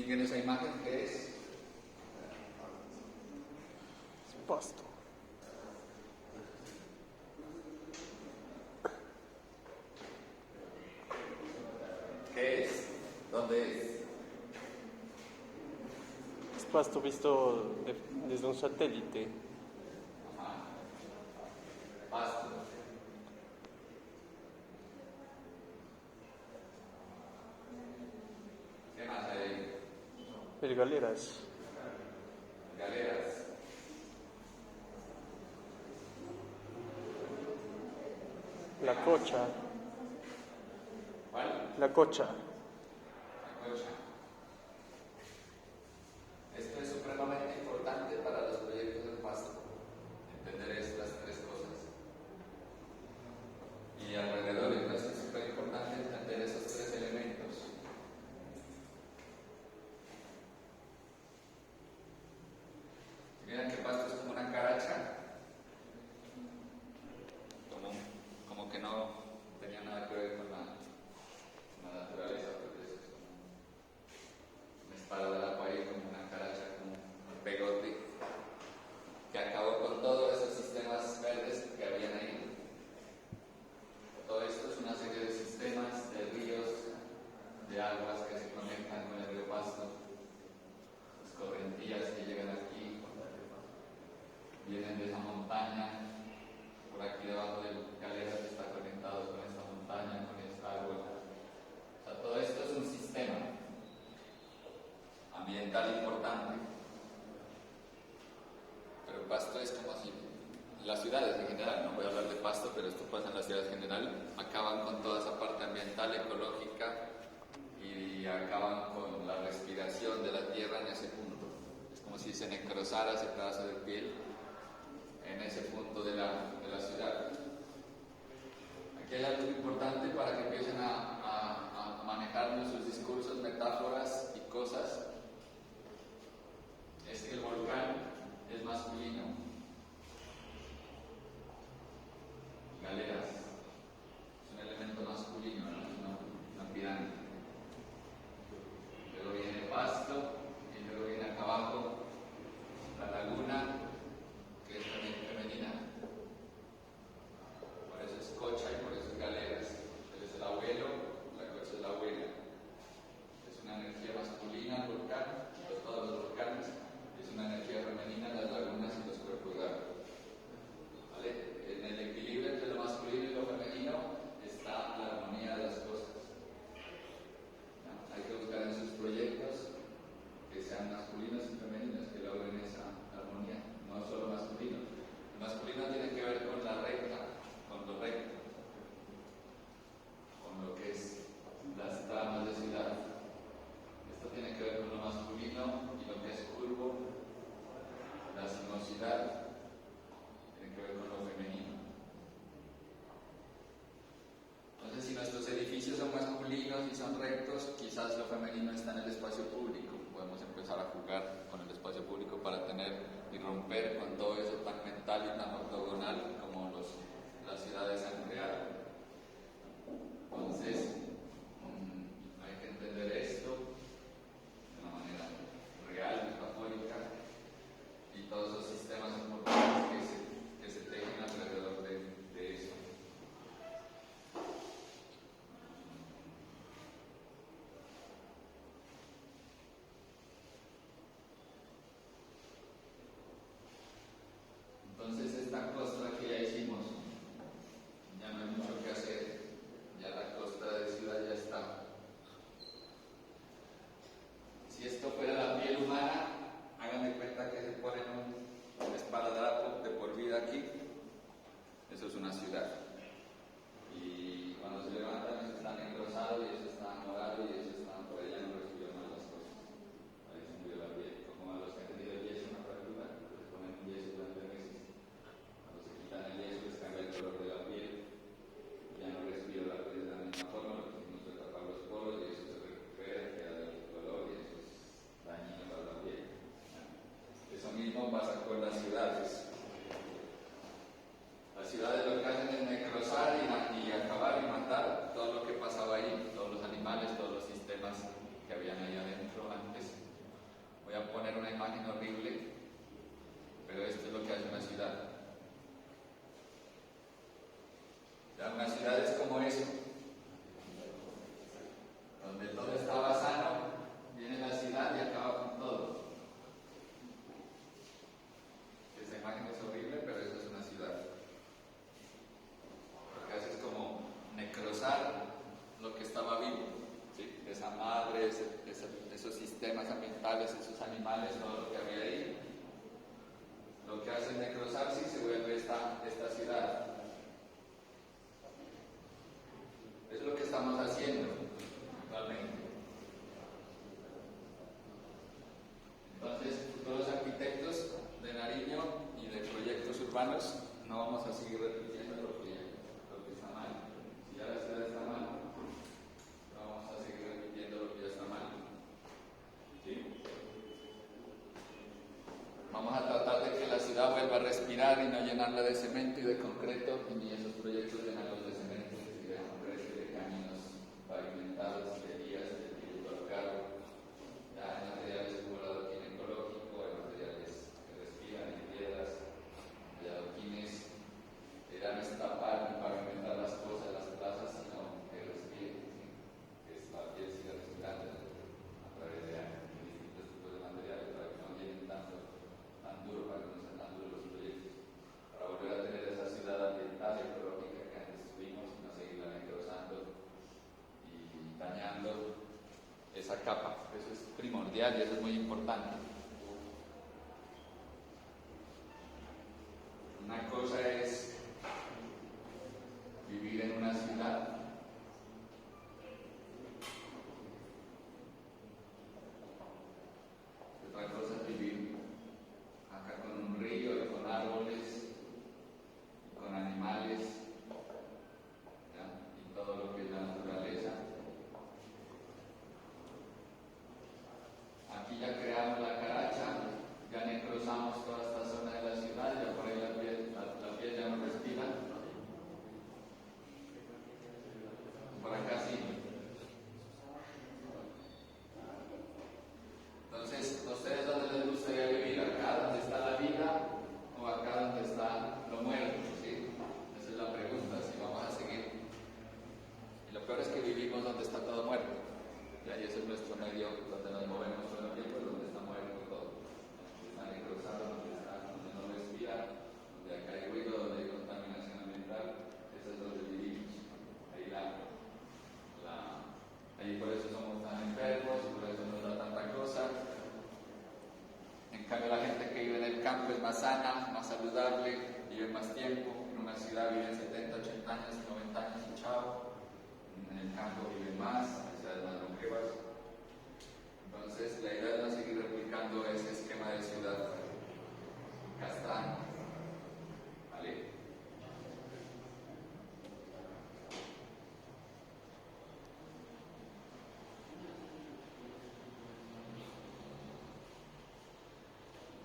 Distinguen esa imagen que es Pasto. ¿qué es? ¿Dónde es? Es pasto visto desde un satélite. Pasto. ¿Qué más hay ahí? Galeras. Galeras. La cocha. ¿Cuál? La cocha. La cocha. Esto es supremamente importante para los proyectos del Pasto, entender estas tres cosas. Y alrededor entonces es súper importante entender esos tres elementos. Miren que Pasto es como una caracha, como que no tenía nada que ver con la naturaleza, porque es como un esparadrapo ahí, como una caracha, como un pegote, que acabó con todos esos sistemas verdes que habían ahí. Todo esto es una serie de sistemas de ríos, de aguas que se conectan con el río Pasto, las correntías que llegan aquí, vienen de esa montaña, por aquí debajo del Galeras que está conectado con esta montaña, con esta agua. O sea, todo esto es un sistema ambiental importante. Pero Pasto es como si las ciudades en general, no voy a hablar de Pasto, pero esto pasa en las ciudades en general, acaban con toda esa parte ambiental, ecológica, y acaban con la respiración de la tierra en ese punto. Es como si se necrosara ese pedazo de piel en ese punto de la ciudad. Aquí hay algo importante para que empiecen a manejar sus discursos, metáforas y cosas. Es que el volcán es masculino. Galeras es un elemento masculino, ¿no? Es una pirámide. Luego viene Pasto y luego viene acá abajo la laguna, que es femenina. Por eso es cocha y por eso es galeras. Él es el abuelo, la cocha es la abuela. Es una energía masculina el volcán, todos los volcanes. Es una energía femenina las lagunas y los cuerpos de agua. ¿Vale? En el equilibrio entre lo masculino y lo femenino está la armonía de las cosas. ¿No? Hay que buscar en sus proyectos que sean masculinos y femeninos, que logren esa armonía, no solo masculino. El masculino tiene que ver con la recta, con lo recto, con lo que es las tramas de ciudad. Esto tiene que ver con lo masculino y lo que es curvo, la sinuosidad, tiene que ver con lo femenino. Entonces, si nuestros edificios son masculinos y son rectos, quizás lo femenino está en el espacio público. Podemos empezar a jugar con el espacio público para tener y romper con todo eso tan mental y tan ortogonal como las ciudades han creado. Entonces, hay que entender esto de una manera real, metafórica, y todos esos sistemas importantes que se tejen alrededor de eso. Entonces, esta costa que ya hicimos, ya no hay mucho que hacer. Ya la costa de Ciudad mares, esos sistemas ambientales, esos animales, todo lo que había ahí, lo que hace el necrosarse y se vuelve esta ciudad. Eso es lo que estamos haciendo actualmente. Entonces, futuros arquitectos de Nariño y de proyectos urbanos, no vamos a seguir repitiendo lo que está mal. Si ya la ciudad está mal, no vamos a seguir repitiendo lo que ya está mal. ¿Sí? Vamos a tratar de que la ciudad vuelva a respirar y no llenarla de cemento y de concreto, y ni esos proyectos llenarlos de cemento y de concreto y de caminos pavimentados, de vías, de piloto al carro. Ya hay materiales como el adoquín ecológico, hay materiales que respiran, hay piedras, hay adoquines que ya no es tapar ni pavimentar las cosas, las plazas, sino que respiren, ¿sí? Que la piel siga respirando a través de distintos tipos de materiales para que no llenen tan duro, para que no sean tan duros los proyectos, para volver a tener esa ciudad ambiental y ecológica que antes tuvimos y no seguirla necrosando y dañando esa capa. Eso es primordial y eso es muy importante. Una cosa es vivir en una ciudad, otra cosa es vivir acá con un río y con árboles y con animales, ¿ya? Y todo lo que es la naturaleza. Aquí ya creamos la caracha, ya necrosamos toda esta zona de la ciudad, ya por ahí la piel ya no respira. Por acá sí. Entonces, ¿a ustedes dónde les gustaría vivir? ¿Acá donde está la vida o acá donde está lo muerto? ¿Sí? Esa es la pregunta, si vamos a seguir. Y lo peor es que vivimos donde está todo muerto. Y ahí ese es nuestro medio donde nos movemos todo el tiempo, donde está muerto todo. Donde está necrosado, donde no respira, donde acá hay ruido, donde hay contaminación ambiental. Eso es donde vivimos. Ahí por eso somos tan enfermos y por eso nos da tanta cosa. En cambio la gente que vive en el campo es más sana, más saludable, vive más tiempo. En una ciudad viven 70, 80 años, 90 años y chao. En el campo viven más, en ciudades más longevas. Entonces la idea es no seguir replicando ese esquema de ciudad castaño. ¿Vale?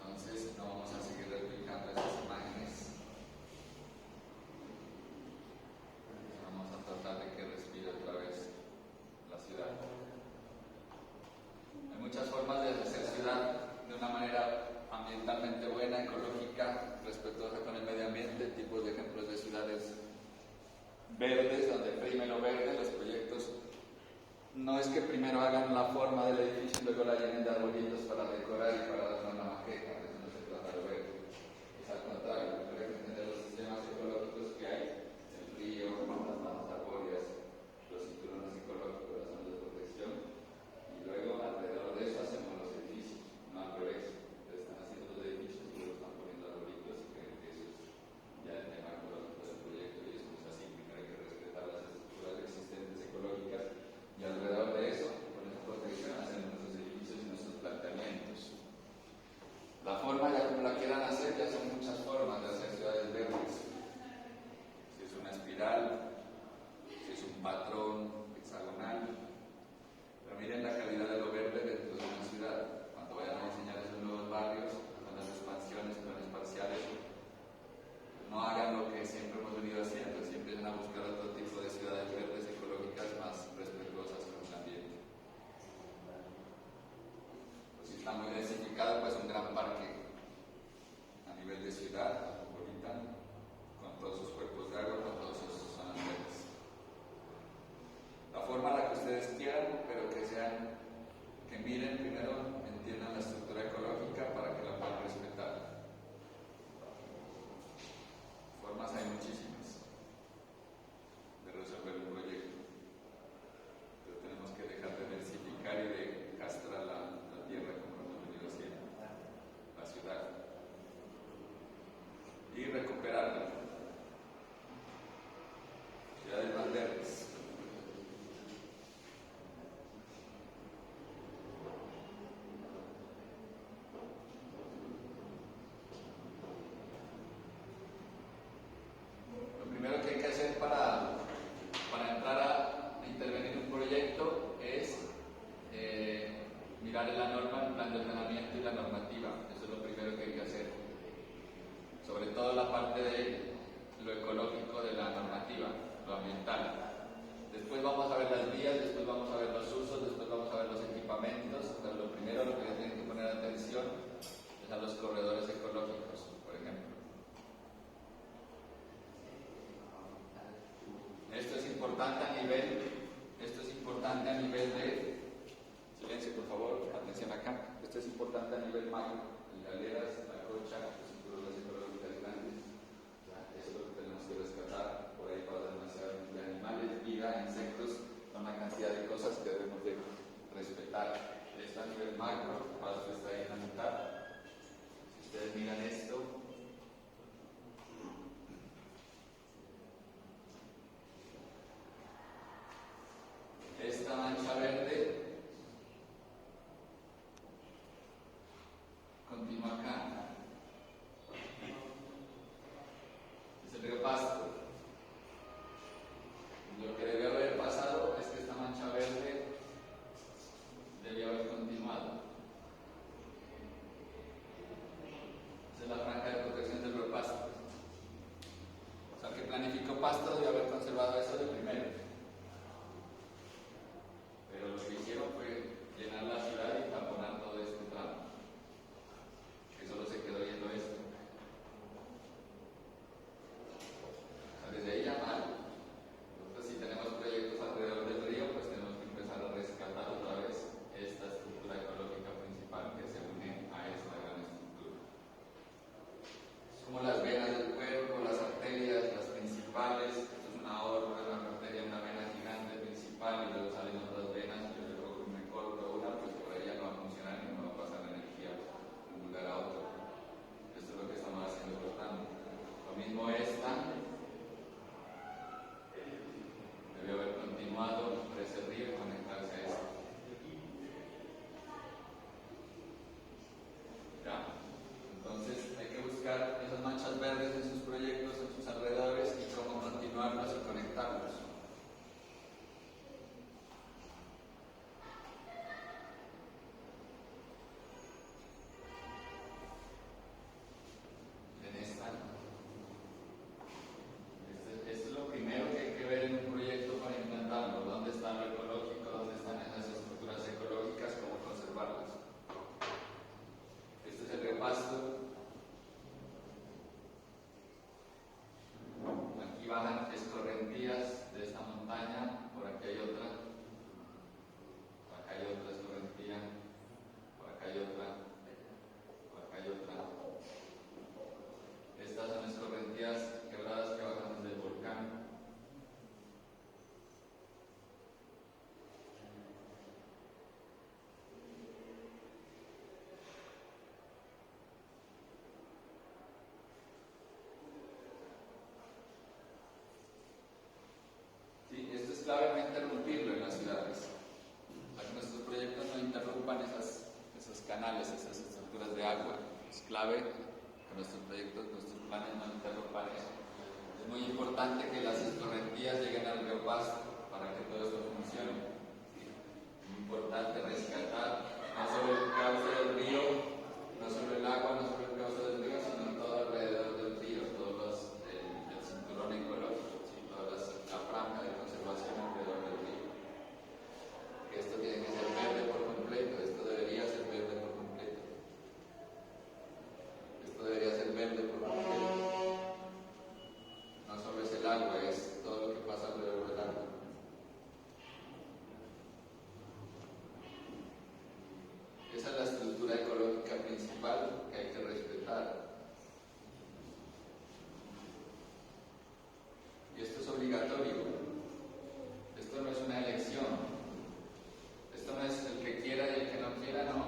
Entonces no vamos a seguir replicando esas imágenes. Vamos a tratar de que respire otra vez la ciudad. Hay muchas formas de hacer ciudad de una manera ambientalmente buena, ecológica, respetuosa con el medio ambiente, tipos de ejemplos de ciudades verdes, donde prime lo verde. Los proyectos no es que primero hagan la forma del edificio y luego la llenen de arbolitos para decorar y para darle una maqueta. Eso no se trata de verde. Es al contrario, hay que entender los sistemas ecológicos que hay, el río, las bandas arbóreas, los cinturones ecológicos, las zonas de protección, y luego alrededor de eso hacemos los edificios, no al revés. Ustedes están haciendo los edificios y luego están poniendo arbolitos y creen que eso es ya el tema ecológico del proyecto, y eso no es así. Primero hay que respetar las estructuras existentes ecológicas y alrededor de eso, con esa protección, hacemos nuestros edificios y nuestros planteamientos. La forma, ya como la quieran hacer, ya son muchas formas de hacer. integrar en la norma el plan de ordenamiento y la normativa. Eso es lo primero que hay que hacer. Sobre todo la parte de lo ecológico de la normativa, lo ambiental. Después vamos a ver las vías, después vamos a ver los usos, después vamos a ver los equipamientos, pero lo primero lo que tienen que poner atención es a los corredores ecológicos, por ejemplo. Esto es importante a nivel de, silencio por favor, atención acá, esto es importante a nivel macro, galeras, la cocha, los cinturones ecológicos grandes, eso es lo que tenemos que rescatar, por ahí pasa demasiado de animales, vida, insectos, son una cantidad de cosas que debemos de respetar. Esto a nivel macro, paso está ahí en la mitad. Si ustedes miran esto, esta mancha verde continúa acá. Es el río Pasto. Lo que debe haber pasado es que esta mancha verde debía haber continuado. Esa es la franja de protección del río Pasto. O sea, el que planificó Pasto debe haber conservado eso de primero. Pero lo que hicieron fue llenar la ciudad y taponar todo este tramo. Que solo se quedó viendo esto. O sea, desde ahí ya mal. Entonces, si tenemos proyectos alrededor del río, pues tenemos que empezar a rescatar otra vez esta estructura ecológica principal que se une a esta gran estructura. Es como las venas del cuerpo, las arterias, las principales. Esto es una aorta, una arteria, una vena gigante principal y luego salen otras venas. Yo le cojo un recorto una, pues por ahí ya no va a funcionar y no va a pasar la energía de un lugar a otro. Esto es lo que estamos haciendo cortando. Lo mismo esta. Debe haber continuado por ese río y conectarse a esto. ¿Ya? Entonces hay que buscar esas manchas verdes en sus proyectos, en sus alrededores y cómo continuarlos y conectarlos. En esta. Esto es lo primero que hay que ver en un proyecto para implantarlo. ¿Dónde está lo ecológico? ¿Dónde están esas estructuras ecológicas? ¿Cómo conservarlas? Este es el repasto. Aquí bajan escorrentías de esta montaña, por aquí hay otra, por acá hay otra escorrentía, por acá hay otra, por acá hay otra. Estas son escorrentías quebradas que bajan desde el volcán. Sí, esto es clave no interrumpirlo en las ciudades. Para que nuestros proyectos no interrumpan esos canales, esas estructuras de agua. Es clave que nuestros proyectos, nuestros planes no interrumpan eso. Es muy importante que las escorrentías lleguen al río Pasto para que todo esto funcione. ¿Sí? Es muy importante rescatar no solo el cauce del río, no solo el agua, no solo el cauce del río, sino todo alrededor del río, el cinturón ecológico, ¿sí? Toda la franja de conservación alrededor del río. Que esto tiene que ser verde por completo, esto debería ser verde por completo. Esto debería ser verde por completo. No solo es el agua, es todo lo que pasa alrededor del agua. Esa es la estructura ecológica principal que hay que respetar. Y esto es obligatorio. Esto no es una elección. Esto no es el que quiera y el que no quiera, no.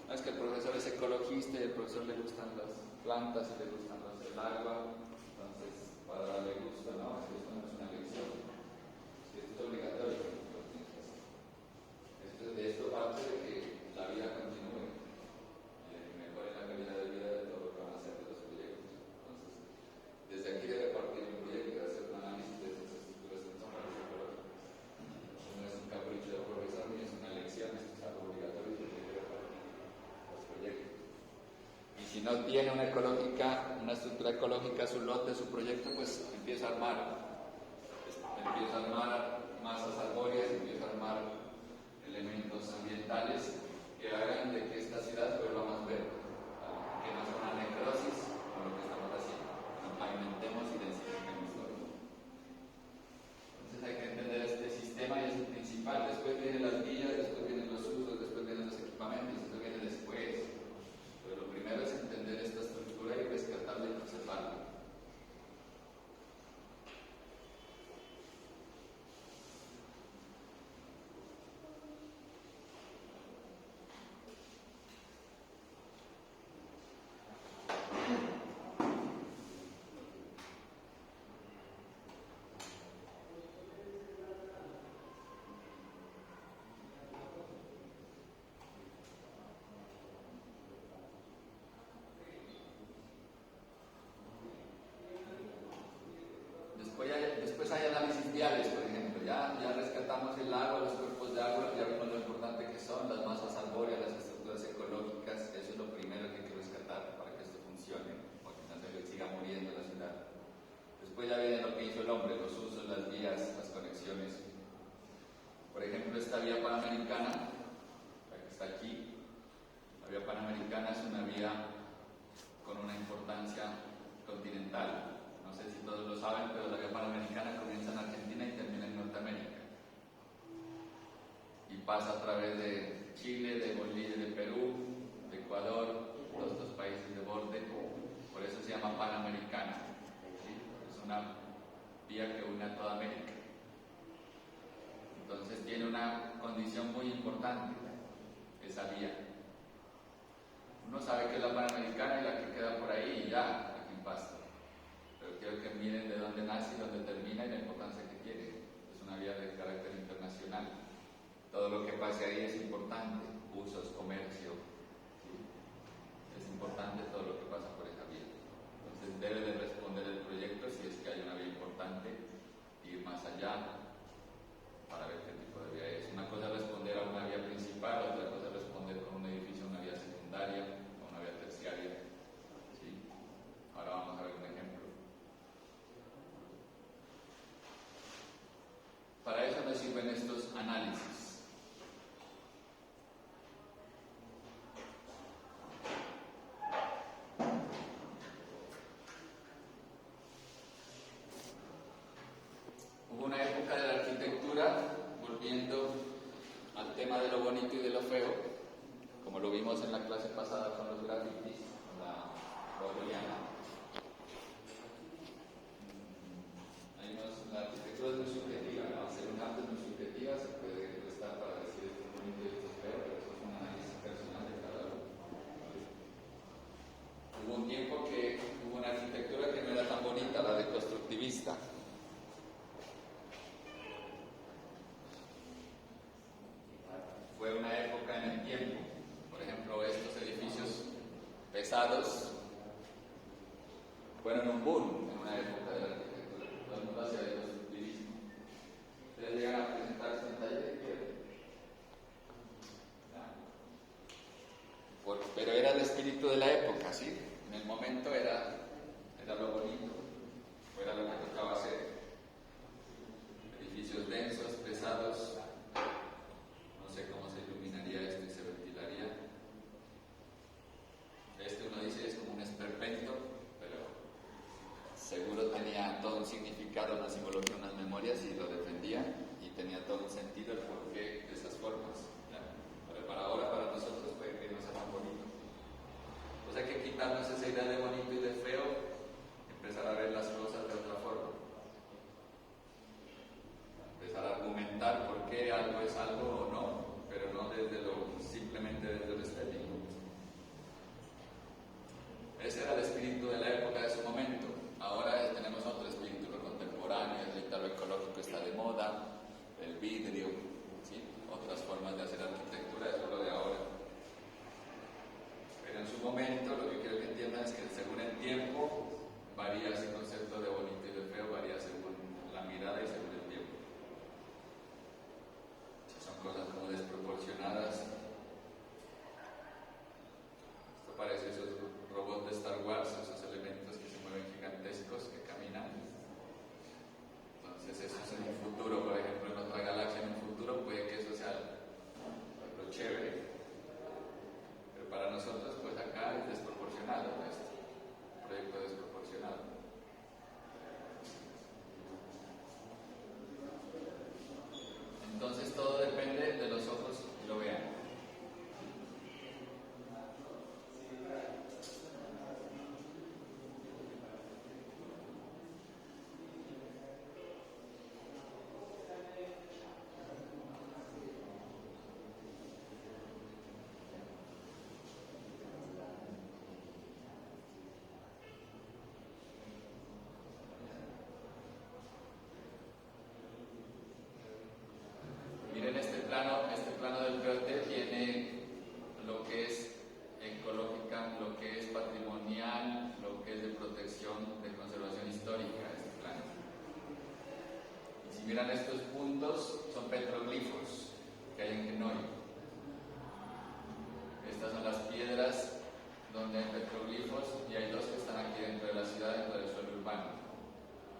No es que el profesor es ecologista y el profesor le gustan las plantas y le gustan el agua, entonces para darle gusto, no, esto no es una elección. Esto es obligatorio. De esto parte de que la vida continúe y de que mejore la calidad de vida de todo lo que van a hacer de los proyectos. Entonces, desde aquí debe partir un proyecto y hacer un análisis de esas estructuras principales ecológicas. No es un capricho del profesor ni es una elección, esto es algo obligatorio. si no tiene una estructura ecológica, su lote, su proyecto, pues empieza a armar masas arbóreas, empieza a armar elementos ambientales que hagan de que esta ciudad se vuelva más verde, ¿vale? Que no sea una necrosis con lo que estamos haciendo, que no pavimentemos y densifiquemos todo. Entonces hay que entender este sistema y es el principal. Después vienen las vías, después vienen los usos, después vienen los equipamientos, esto viene después. Pero lo primero es entender esta estructura y rescatarla y conservarla. Después hay análisis viales, por ejemplo. Ya rescatamos el agua, los cuerpos de agua, ya vimos lo importante que son, las masas arbóreas, las estructuras ecológicas. Eso es lo primero que hay que rescatar para que esto funcione, porque no se siga muriendo la ciudad. Después ya viene lo que hizo el hombre, los usos, las vías, las conexiones. Por ejemplo, esta vía panamericana, la que está aquí, la vía panamericana es una vía con una importancia continental. No sé si todos lo saben, pero la vía panamericana comienza en Argentina y termina en Norteamérica. Y pasa a través de Chile, de Bolivia, de Perú, de Ecuador, todos estos países de borde. Por eso se llama panamericana. ¿Sí? Es una vía que une a toda América. Entonces tiene una condición muy importante, esa vía. Uno sabe que es la panamericana y la que queda por ahí y ya, aquí en Pasto. Pero quiero que miren de dónde nace y dónde termina y la importancia que tiene. Es una vía de carácter internacional. Todo lo que pase ahí es importante, usos, comercio. ¿Sí? Es importante todo lo que pasa por esa vía. Entonces debe de responder el proyecto si es que hay una vía importante, ir más allá para ver qué tipo de vía es. Una cosa es responder a una vía principal, otra cosa es responder con un edificio a una vía secundaria o una vía terciaria. ¿Sí? Ahora vamos a ver un ejemplo. Para eso nos sirven estos análisis. Hubo una época de la arquitectura, volviendo al tema de lo bonito y de lo feo, como lo vimos en la clase pasada con los grafitis, con la Rogoliana. La arquitectura es muy subjetiva, ¿no? Hacer un arte es muy subjetiva, se puede prestar para decir esto es bonito y esto es feo, pero eso es un análisis personal de cada uno. Hubo un tiempo que hubo una arquitectura que no era tan bonita, la de constructivista. Fue una época en el tiempo. Por ejemplo, estos edificios pesados fueron un boom en una época de la arquitectura. Todo el mundo hacía el constructivismo. Ustedes llegan a presentarse en taller y quieren. Pero era el espíritu de la época, ¿sí? En el momento era lo bonito, era lo que tocaba hacer. Edificios densos, pesados. No sé cómo se iluminaría esto y se ventilaría. Uno dice es como un esperpento, pero seguro tenía todo un significado, una simbología, unas memorias y lo defendía y tenía todo un sentido el porqué de esas formas. ¿Ya? Pero para ahora, para nosotros, puede que no sea tan bonito. Pues hay que quitarnos esa idea de bonito y de feo, empezar a ven estos puntos son petroglifos que hay en Kenoi. Estas son las piedras donde hay petroglifos y hay dos que están aquí dentro de la ciudad, dentro del suelo urbano,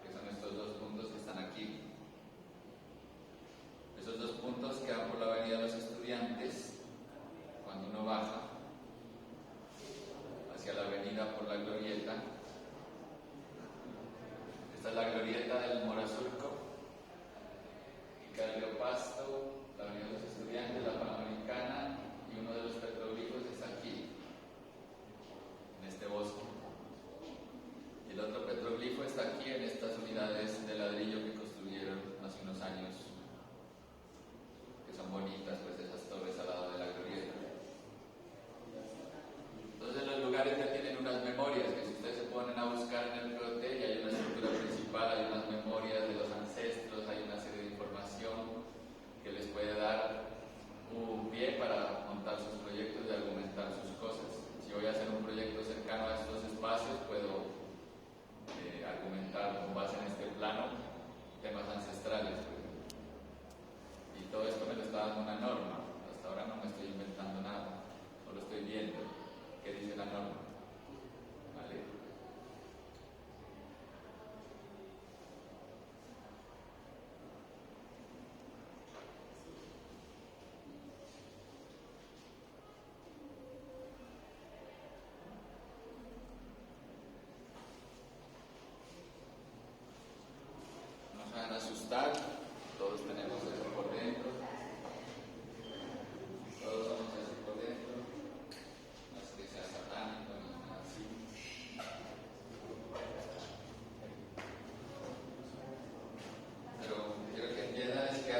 que son estos dos puntos que están aquí. Esos dos puntos quedan por la avenida de los Estudiantes, cuando uno baja hacia la avenida por la Glorieta. Esta es la Glorieta del Morazurco, el Pasto, la avenida de los Estudiantes, la Panamericana, y uno de los petroglifos está aquí, en este bosque. Y el otro petroglifo está aquí en estas unidades de ladrillo que construyeron hace unos años, que son bonitas, pues esas torres al lado de la Glorieta. Entonces los lugares ya tienen unas memorias que si ustedes se ponen a buscar en el POT, y hay una estructura principal, hay unas memorias de los ancestros, hay una serie de información que les puede dar un pie para montar sus proyectos y argumentar sus cosas. Si voy a hacer un proyecto cercano a estos espacios, puedo argumentar con base en este plano temas ancestrales. Y todo esto me lo está dando una norma. Hasta ahora no me estoy inventando nada, solo estoy viendo qué dice la norma. ¿Vale? No se van a asustar, todos tenemos eso por dentro, todos somos eso por dentro, no es que sea satánico ni nada así. Pero quiero que entiendan es que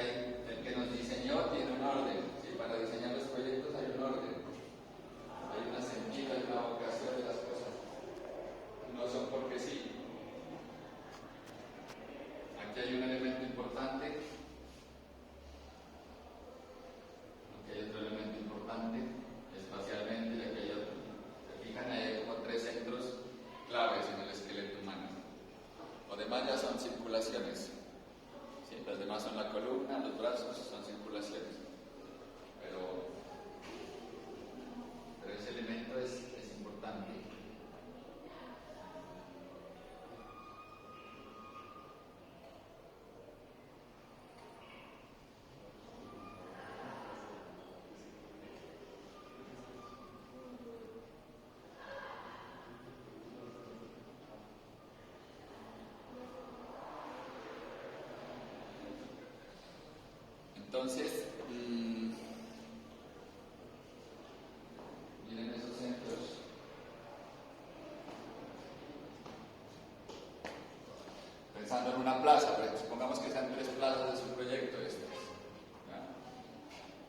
el que nos diseñó tiene un orden, ¿sí? Para diseñar los proyectos hay un orden, hay una sentido, hay una vocación de las cosas, no son porque sí. Aquí hay un elemento importante, aquí hay otro elemento importante, espacialmente, y aquí hay otro. Se fijan, hay como tres centros claves en el esqueleto humano. Los demás ya son circulaciones. ¿Sí? Los demás son la columna, los brazos son circulaciones. Pero ese elemento es importante. Entonces, miren esos centros. Pensando en una plaza, pero supongamos que sean tres plazas de su proyecto estas.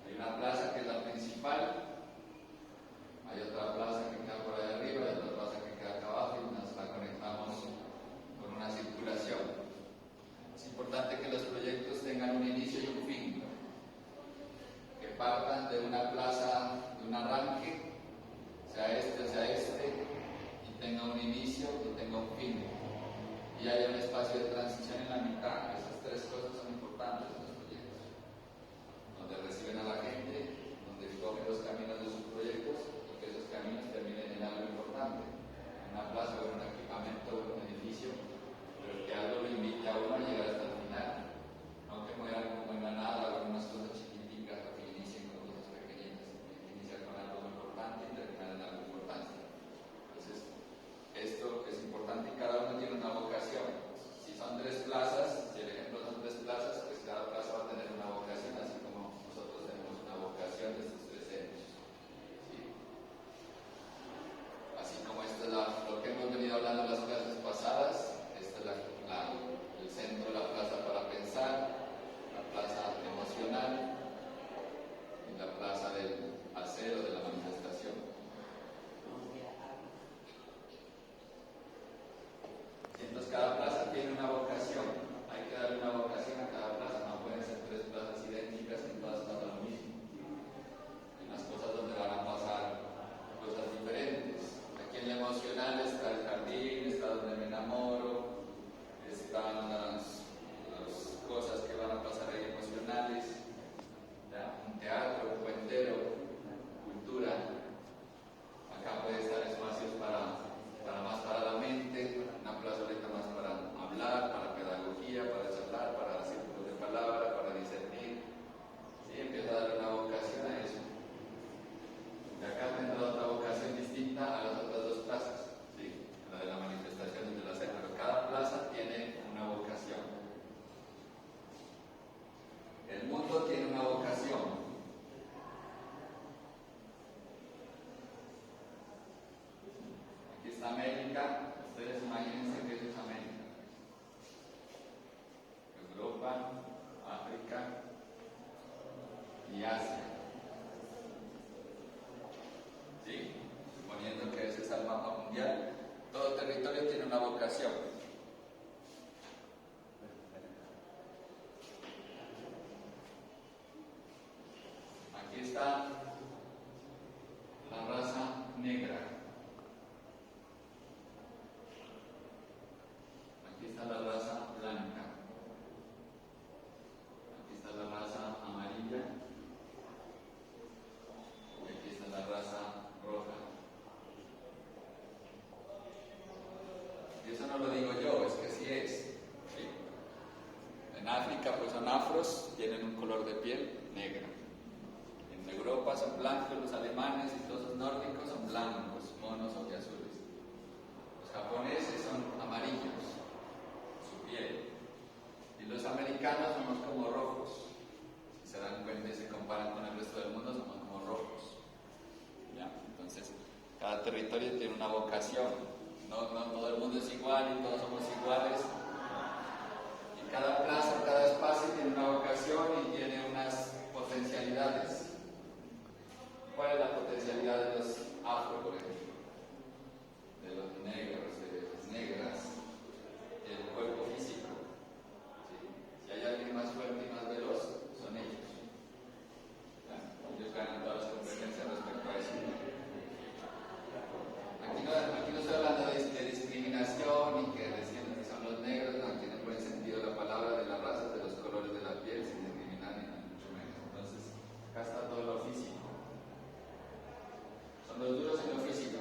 Hay una plaza que es la principal, hay otra plaza que queda por ahí arriba, hay otra plaza que queda acá abajo y nos la conectamos con una circulación. Es importante que los proyectos tengan un inicio y un fin, que partan de una plaza, de un arranque, sea este, y tenga un inicio y tenga un fin, y haya un espacio de transición en la mitad. Esas tres cosas son importantes en los proyectos, donde reciben a la gente, donde cogen los caminos de sus proyectos y que esos caminos terminen en algo importante, en una plaza o en un equipamiento o en un edificio, pero que algo lo invite a uno a llegar hasta el final, no que mueran como en la nada o algunas cosas chiquiticas o que inicien con cosas pequeñitas, iniciar con algo importante y terminar en algo importante. Entonces, esto es importante y cada uno tiene una vocación. Si son tres plazas, si el ejemplo son tres plazas, pues cada plaza va a tener una vocación, así como nosotros tenemos Asia. ¿Sí? Suponiendo que ese es el mapa mundial, todo territorio tiene una vocación. Aquí está la raza negra. Aquí está la raza blanca. Aquí está la raza amarilla. Y aquí está la raza roja. Y eso no lo digo yo, es que sí es. ¿Sí? En África pues son afros, tienen un color de piel negro. En Europa son blancos, los alemanes y todos los nórdicos son blancos, monos o azules. Los japoneses son amarillos, su piel. Y los americanos somos como rojos. Si se dan cuenta y se comparan con el resto del mundo, somos como rojos. ¿Ya? Entonces, cada territorio tiene una vocación. No todo el mundo es igual y todos somos iguales. Y cada plaza, cada espacio tiene una vocación y tiene unas potencialidades. ¿Cuál es la potencialidad de los afro, por ejemplo? De los negros, de las negras, el cuerpo físico. ¿Sí? Si hay alguien más fuerte y más veloz, son ellos. ¿Ya? Ellos ganan todas las competencias respecto a eso. Aquí no estoy hablando de discriminación y que decían que son los negros, no, aquí no pone sentido la palabra de las razas, de los colores de la piel, sin discriminar ni mucho menos. Entonces, acá está todo lo físico. Son los duros en lo físico.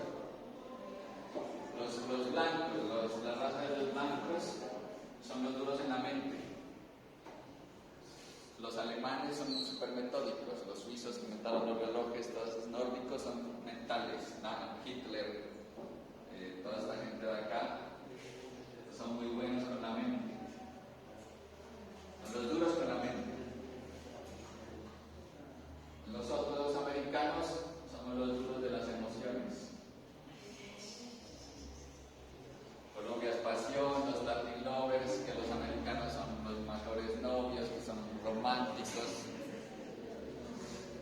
Los blancos, la raza de los blancos son los duros en la mente. Los alemanes son súper metódicos, los suizos que inventaron los relojes, todos esos nórdicos son mentales, Hitler, toda esta gente de acá son muy buenos con la mente. Son los duros con la mente. Nosotros los americanos somos los duros de las emociones. Colombia es pasión, los Latin lovers, que los americanos son los mejores novios, que son románticos,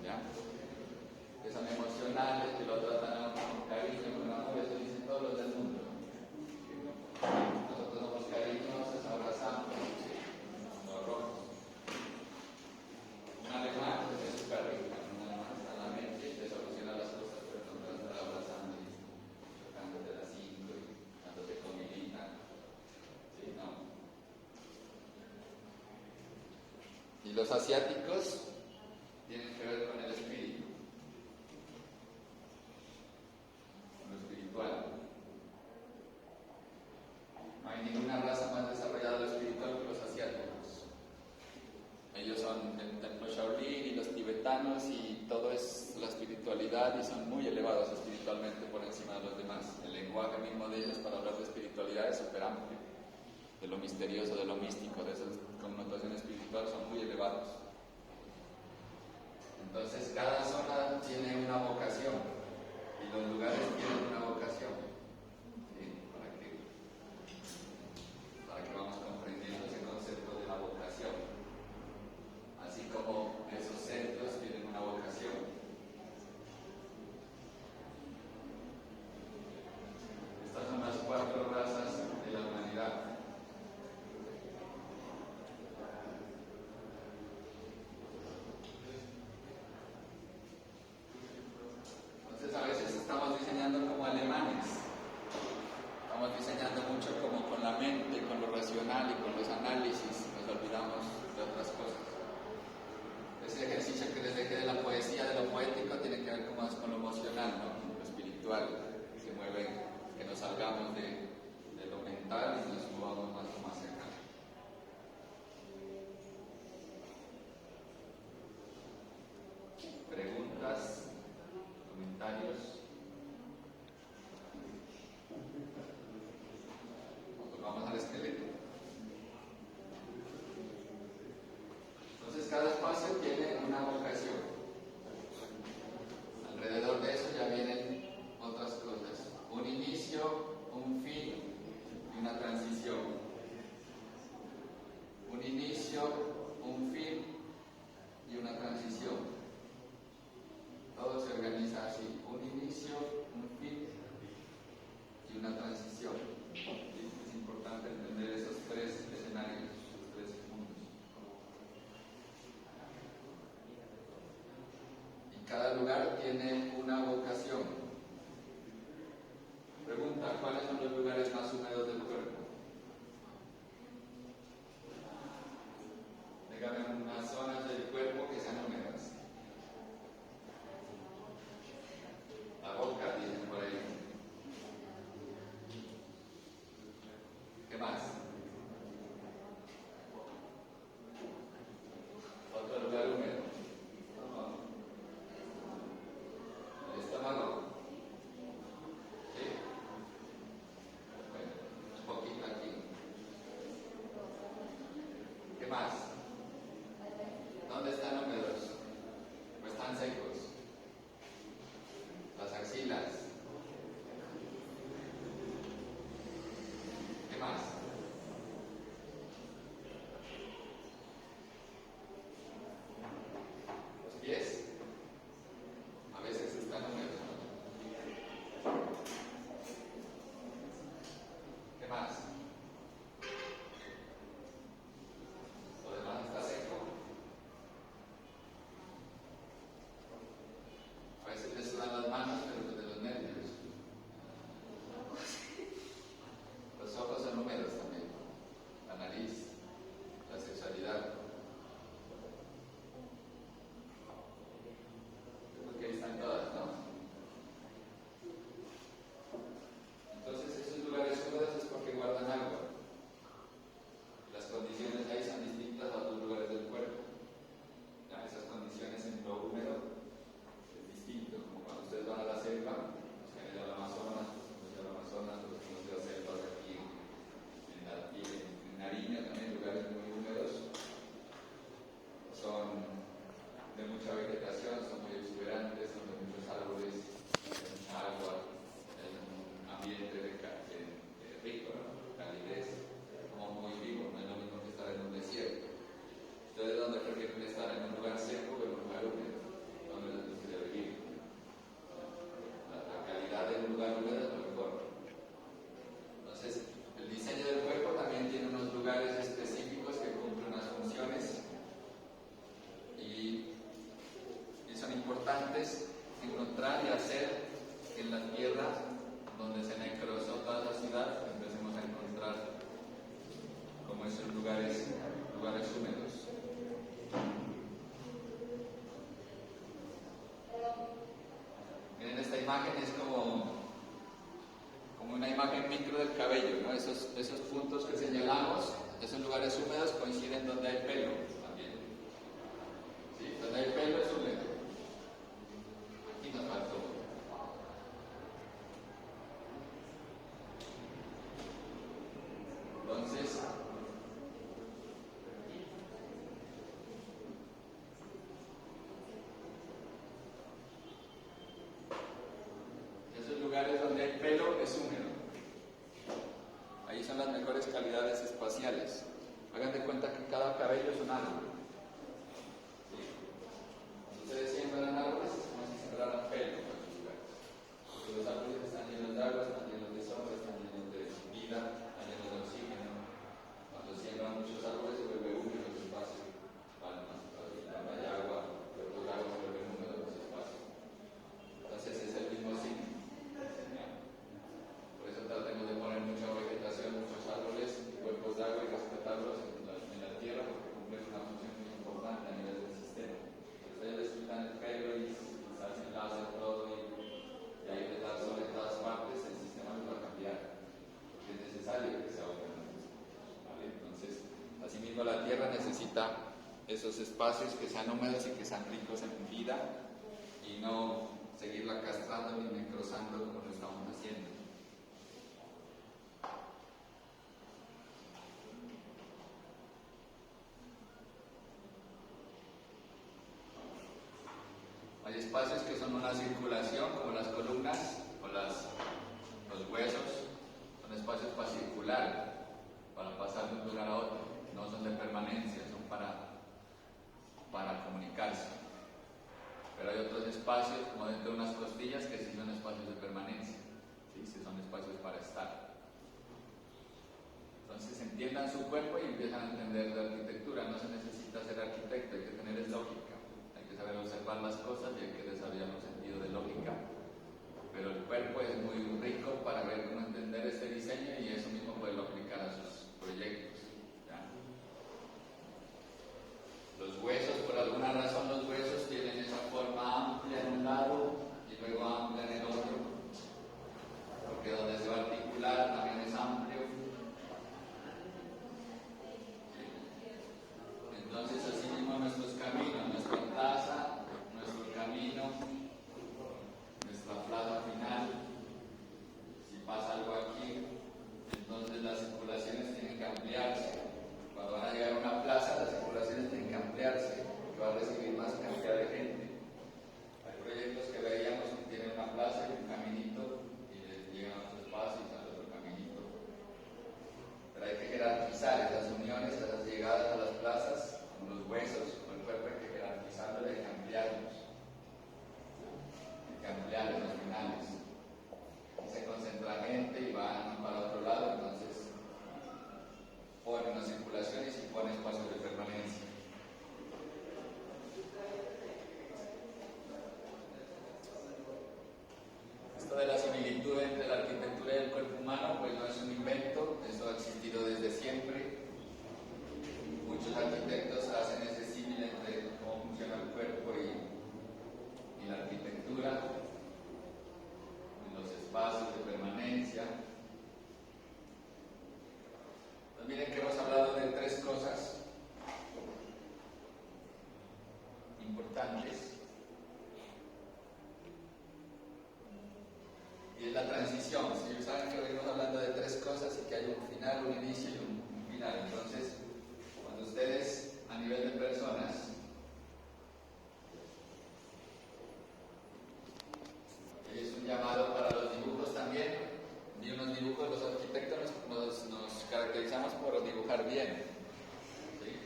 ¿ya? Que son emocionales, que lo tratan a uno con cariño, con amor, eso dicen todos los del mundo. Nosotros somos cariñosos, abrazamos, ¿sí? Los rojos. Un alemán es súper rico, un alemán está en la mente y te soluciona las cosas, pero no te vas a estar abrazando y tocándote las cinco y dándote comidita. ¿Sí? No. Y los asiáticos tienen que ver con el espíritu, con lo espiritual. No hay ninguna raza más desarrollada de lo espiritual que los asiáticos. Ellos son el templo Shaolin y los tibetanos y todo es la espiritualidad y son muy elevados espiritualmente por encima de los demás. El lenguaje mismo de ellos para hablar de espiritualidad es súper amplio, de lo misterioso, de lo místico, de esas connotaciones espirituales son muy elevados. Entonces cada zona tiene una vocación y los lugares tienen una vocación. ¿Sí? Para que vamos comprendiendo ese concepto de la vocación. Así como esos centros tienen una vocación. Estas son las 4 razas de la humanidad. Entonces a veces estamos diseñando como cada lugar tiene una vocación. Pregunta, ¿cuáles son los lugares más húmedos del cuerpo? Dígame unas zonas del cuerpo que sean húmedas. La boca, dicen por ahí. ¿Qué más? Otro lugar húmedo. El estómago. ¿Sí? Bueno, un poquito aquí. ¿Qué más? ¿Dónde están húmedos? ¿O están secos? Las axilas. ¿Qué más? Los pies. A veces están húmedos, ¿no? ¿Qué más? Lo demás está seco. A veces les sudan las manos, pero de los nervios. Los ojos son húmedos también. La nariz, la sexualidad. Yo creo que ahí están todas, ¿no? Entonces, esos lugares húmedos es porque guardan agua. Las condiciones ahí son distintas a otros lugares del cuerpo. Ya, esas condiciones en lo húmedo es distinto, como cuando ustedes van a la selva, los que han ido al Amazonas, los que han ido a selvas aquí en Nariño, también lugares muy húmedos, son de mucha vegetación, son muy exuberantes, son de muchos árboles, de mucha agua, hay un ambiente rico, ¿no? Calidez, como muy vivo, no es lo mismo que estar en un desierto. ¿Ustedes dónde prefieren estar? ¿En un lugar seco o en un lugar húmedo? ¿Dónde les gustaría vivir? La calidad del lugar húmedo es lo mejor. Entonces, el diseño del cuerpo también tiene unos lugares específicos que cumplen unas funciones y son importantes encontrar y hacer en la tierra donde se necrosó toda la ciudad, empecemos a encontrar como esos lugares húmedos. Miren, esta imagen es como una imagen micro del cabello, ¿no? Esos puntos que señalamos, esos lugares húmedos coinciden donde hay pelo también. ¿Sí? Donde hay pelo es húmedo. Aquí nos faltó. Entonces, esos lugares donde hay pelo es húmedo. Ahí son las mejores calidades espaciales. Hagan de cuenta que cada cabello es un árbol. ¿Sí? Cuando ustedes siembran árboles es como si sembraran pelo en esos lugares. Porque los árboles están llenos de agua, están llenos de sombra, están llenos de vida, están llenos de oxígeno. Cuando siembran muchos árboles se vuelve húmedo los espacios. Palmas, cuando hay agua, cuerpos de agua se vuelven húmedos los espacios. Entonces es el mismo signo. Por eso tratemos de poner mucha vegetación, muchos árboles y cuerpos de agua y respetarlos en la tierra porque cumplen una función muy importante a nivel del sistema. Entonces ellos les quitan el pelo y se hacen láser todo y ahí les da sol en todas partes, el sistema les va a cambiar. Porque es necesario que sea húmedo. ¿Vale? Entonces, asimismo la tierra necesita esos espacios que sean húmedos y que sean ricos en vida y no seguirla castrando ni necrosando como lo estamos haciendo. Hay espacios que son una circulación, como las columnas o los huesos, son espacios para circular, para pasar de un lugar a otro, no son de permanencia, son para comunicarse. Pero hay otros espacios, como dentro de unas costillas, que sí son espacios de permanencia, sí son espacios para estar. Entonces entiendan su cuerpo y empiezan a entender la arquitectura. No se necesita ser arquitecto, hay que tener es lógica. Hay que saber observar las cosas y hay que muchos arquitectos hacen ese símil entre cómo funciona el cuerpo y la arquitectura, en los espacios de permanencia. Entonces, miren que hemos hablado de tres cosas importantes. Y es la transición. Si saben que venimos hablando de tres cosas y que hay un final, un inicio y un final. Entonces, cuando ustedes a nivel de personas es un llamado para los dibujos también. Vi unos dibujos, los arquitectos nos caracterizamos por dibujar bien, ¿sí?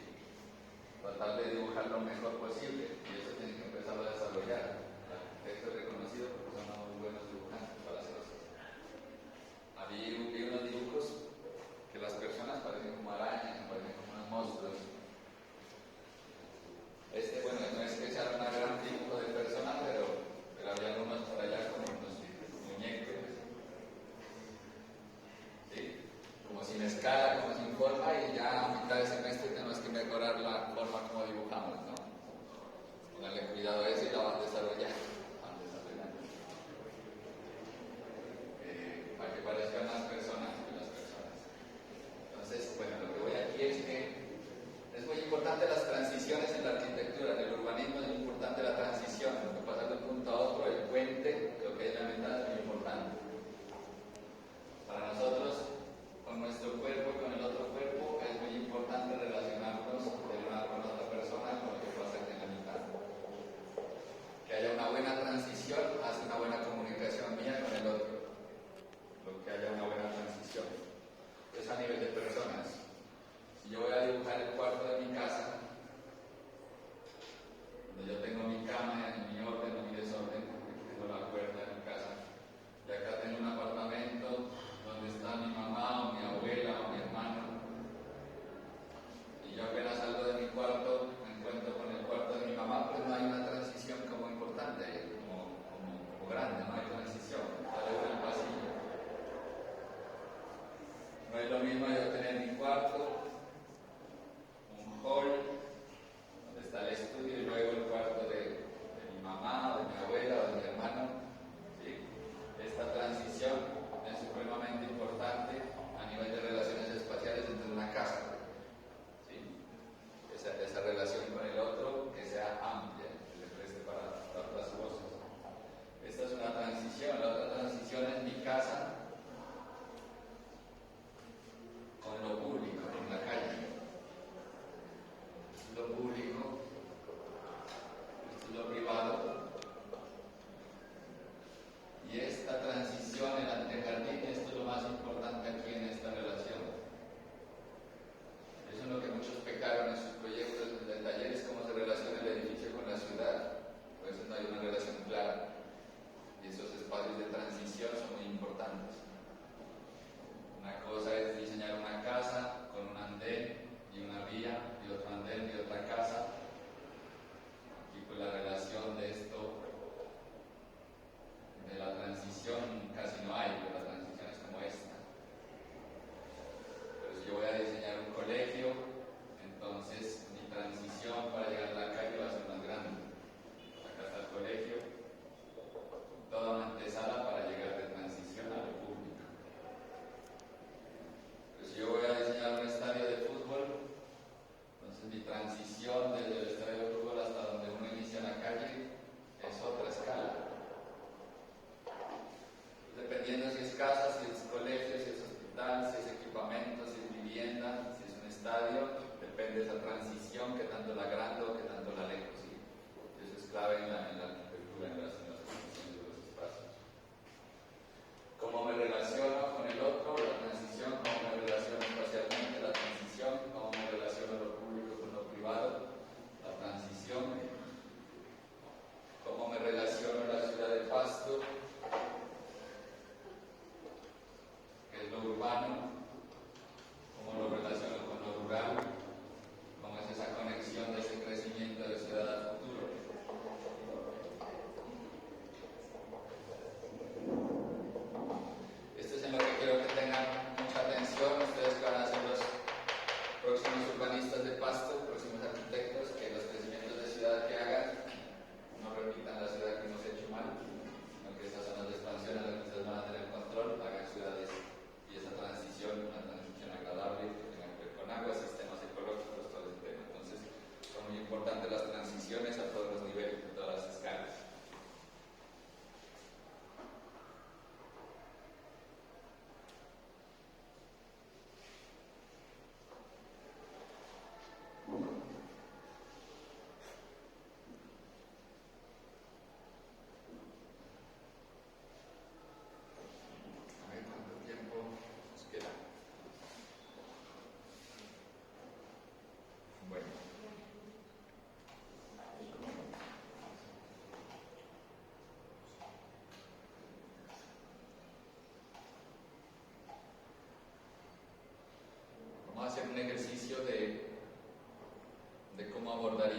Tratar de dibujar lo mejor posible, y eso tienen que empezar a desarrollar. El arquitecto es reconocido porque son muy buenos dibujantes para hacer eso. Vi unos dibujos que las personas parecen como arañas, parecen como unos monstruos. Bueno, no es que sea un gran dibujo de persona, pero había algunos por allá como unos muñecos, ¿sí? Como sin escala, como sin forma, y ya a mitad de semestre tenemos que mejorar la forma como dibujamos, ¿no? Pónganle cuidado a eso y la van desarrollando. Para que parezcan más personas que las personas. Entonces, bueno, lo que voy aquí es que es muy importante las transiciones en la arquitectura, en el urbanismo es muy importante la transición, lo que pasa de un punto a otro, el puente, lo que es la ventana es muy importante. Para nosotros, con nuestro cuerpo y con el otro cuerpo, es muy importante relacionarnos de una con otra persona, con lo que pasa en la mitad. Que haya una buena transición hace una buena comunicación mía con el otro. Lo que haya una buena transición. Es a nivel de personas. Si yo voy a dibujar el cuarto de mi casa, donde yo tengo mi cama en mi orden o mi desorden, tengo la puerta de mi casa, y acá tengo un apartamento donde está mi mamá o mi abuela o mi hermano, y yo apenas salgo de mi cuarto, me encuentro con el cuarto de mi mamá, pues no hay una transición como importante, como grande, no hay transición, está en el pasillo. No es lo mismo yo tener mi cuarto, un hall, donde está el estudio, y luego el cuarto de mi mamá, o de mi abuela, o de mi hermano. ¿Sí? Esta transición es supremamente importante a nivel de relaciones espaciales dentro de una casa. ¿Sí? Esa relación con el otro que sea amplia, que le preste para otras cosas. Esta es una transición. La otra transición es mi casa con lo público, con la calle. Esto es lo público, esto es lo privado. Y esta transición, el antejardín, esto es lo más importante aquí en esta relación. Eso es lo que muchos pecaron en sus proyectos de talleres, cómo se relaciona el edificio con la ciudad. Por eso no hay una relación clara. Y esos espacios de transición son muy importantes. Una cosa es diseñar una casa con un andén y una vía, y otro andén y otra casa. Aquí pues la relación de esto, de la transición casi no hay, pero la transición es como esta. Pero si yo voy a diseñar un colegio, entonces mi transición para llegar a la calle va a ser más grande. Acá está el colegio, toda una antesala para llegar de transición al público.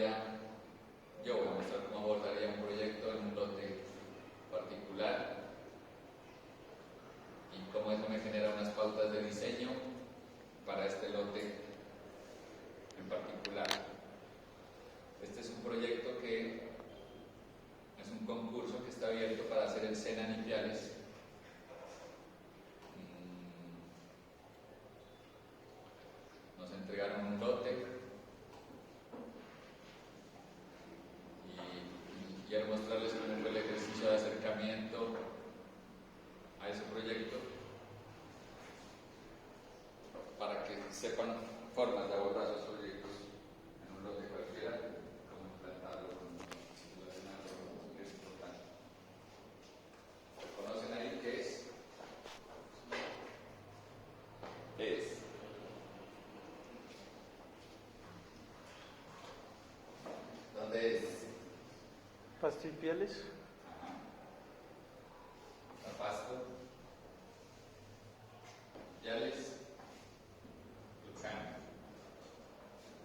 abordaría, yo voy a mostrar cómo abordaría un proyecto en un lote particular y cómo eso me genera unas pautas de diseño para este lote en particular. Este es un proyecto que es un concurso que está abierto para hacer el SENA en Ipiales. Nos entregaron un lote y quiero mostrarles cómo fue el ejercicio de acercamiento a ese proyecto para que sepan formas de abordar esos proyectos en un lote cualquiera, cómo tratarlo, cómo relacionarlo, que es importante. ¿Conocen ahí qué es? ¿Qué es? ¿Dónde es? Pasto y Pieles. Ajá. ¿La Pasto? ¿Piales? Luján.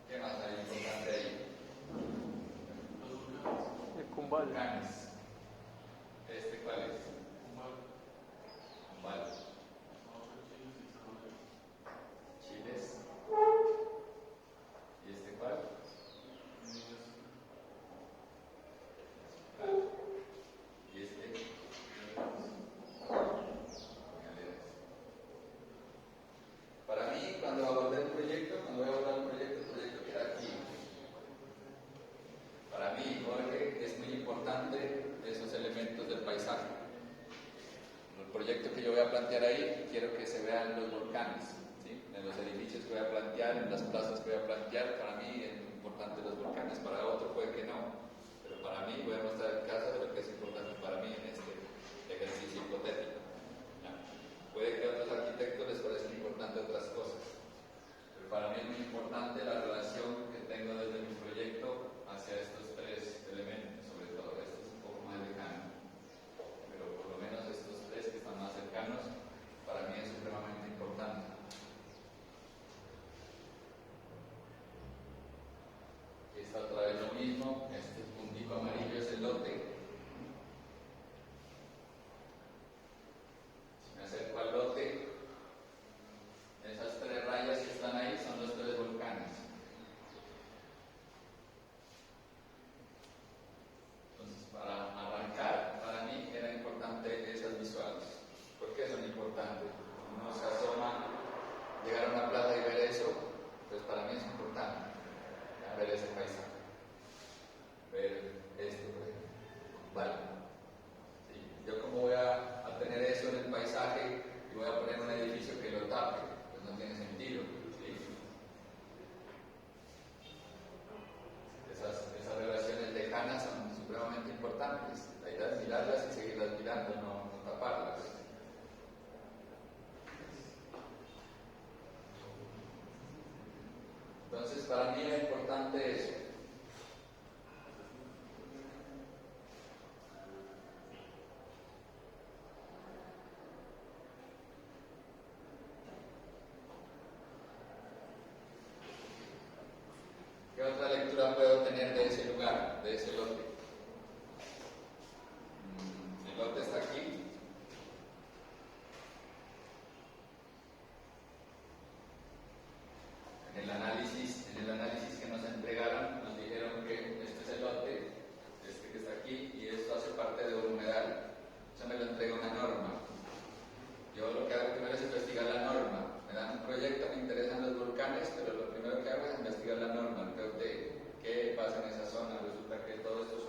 ¿Qué más hay importante ahí? El Cumbal. Volcanes. ¿Este cuál es? Cumbal. Chiles. ¿Y este cuál? ¿Y este? Galeras. Para mí, cuando abordé el proyecto, cuando voy a abordar el proyecto queda aquí. Para mí, Jorge, es muy importante esos elementos del paisaje. En el proyecto que yo voy a plantear ahí, quiero que se vean los volcanes, ¿sí? En los edificios que voy a plantear, en las plazas que voy a plantear, para mí es muy importante los volcanes, para otro puede que no, pero para mí voy a mostrar el caso de lo que es importante para mí en este ejercicio hipotético. ¿Ya? Puede que a otros arquitectos les parezcan importantes otras cosas, pero para mí es muy importante la relación que tengo desde mi proyecto hacia estos tres elementos, sobre todo. Este es un poco más lejano, pero por lo menos estos tres que están más cercanos, para mí es supremamente importante. Aquí está otra vez lo mismo, este puntico amarillo es el lote. Si me acerco al lote, esas tres rayas que están ahí son los tres volcanes. Entonces, para arrancar, para mí era importante esas visuales. ¿Por qué son importantes? Cuando uno se asoma, llegar a una plaza y ver eso, pues para mí es importante ver ese paisaje, ver esto, por ejemplo. Vale. ¿Sí? Yo como voy a tener eso en el paisaje y voy a poner un edificio que lo tape, pues no tiene sentido. ¿Sí? Esas relaciones lejanas son supremamente importantes. La idea es mirarlas y seguirlas mirando, no taparlas. Entonces, para mí era importante eso. ¿Qué otra lectura puedo tener de ese lugar, de ese lote? El lote está aquí. En el análisis que nos entregaron, nos dijeron que este es el lote, este que está aquí, y esto hace parte de un humedal. Eso me lo entrega una norma. Yo lo que hago primero es investigar la norma. Me dan un proyecto, me interesan los volcanes, pero lo primero que hago es investigar la norma, el POT. ¿Qué pasa en esa zona? Resulta que todo esto es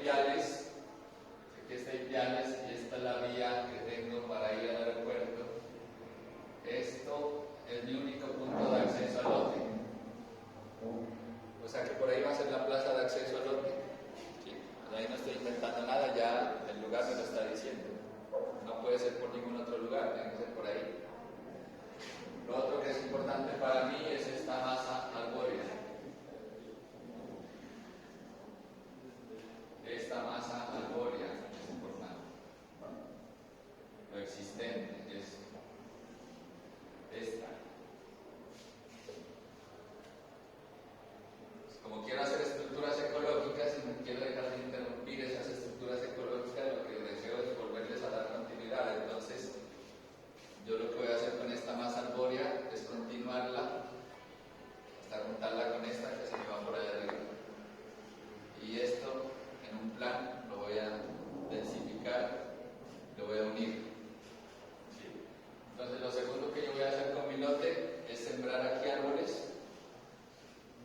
Ipiales, aquí está Ipiales y esta es la vía que tengo para ir al aeropuerto. Esto es mi único punto de acceso al lote. O sea que por ahí va a ser la plaza de acceso al lote. ¿Sí? Ahí no estoy inventando nada, ya el lugar me lo está diciendo. No puede ser por ningún otro lugar, tiene que ser por ahí. Lo otro que es importante para mí es esta masa arbórea. Esta masa arbórea es importante. Lo existente es esta. Como quiero hacer estructuras ecológicas y no quiero dejar de interrumpir esas estructuras ecológicas, lo que deseo es volverles a dar continuidad. Entonces, yo lo que voy a hacer con esta masa arbórea es continuarla hasta juntarla con esta que se me va por allá arriba. Y esto, en un plan, lo voy a densificar, lo voy a unir. ¿Sí? Entonces, lo segundo que yo voy a hacer con mi lote es sembrar aquí árboles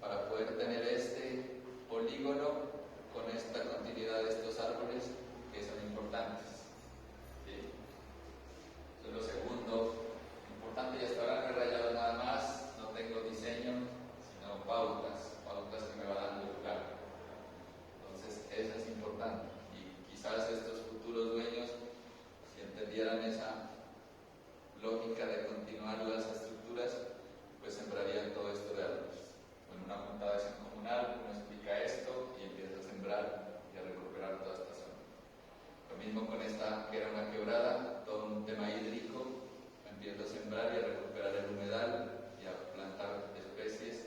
para poder tener este polígono con esta continuidad de estos árboles que son importantes. ¿Sí? Eso es lo segundo importante, y hasta ahora no he rayado nada más, no tengo diseño, sino pautas que me va dando el lugar. Entonces, eso es importante, y quizás estos futuros dueños, si entendieran esa lógica de continuar las estructuras, pues sembrarían todo esto de árboles. En una junta de acción comunal uno explica esto y empieza a sembrar y a recuperar toda esta zona. Lo mismo con esta que era una quebrada, todo un tema hídrico, empiezo a sembrar y a recuperar el humedal y a plantar especies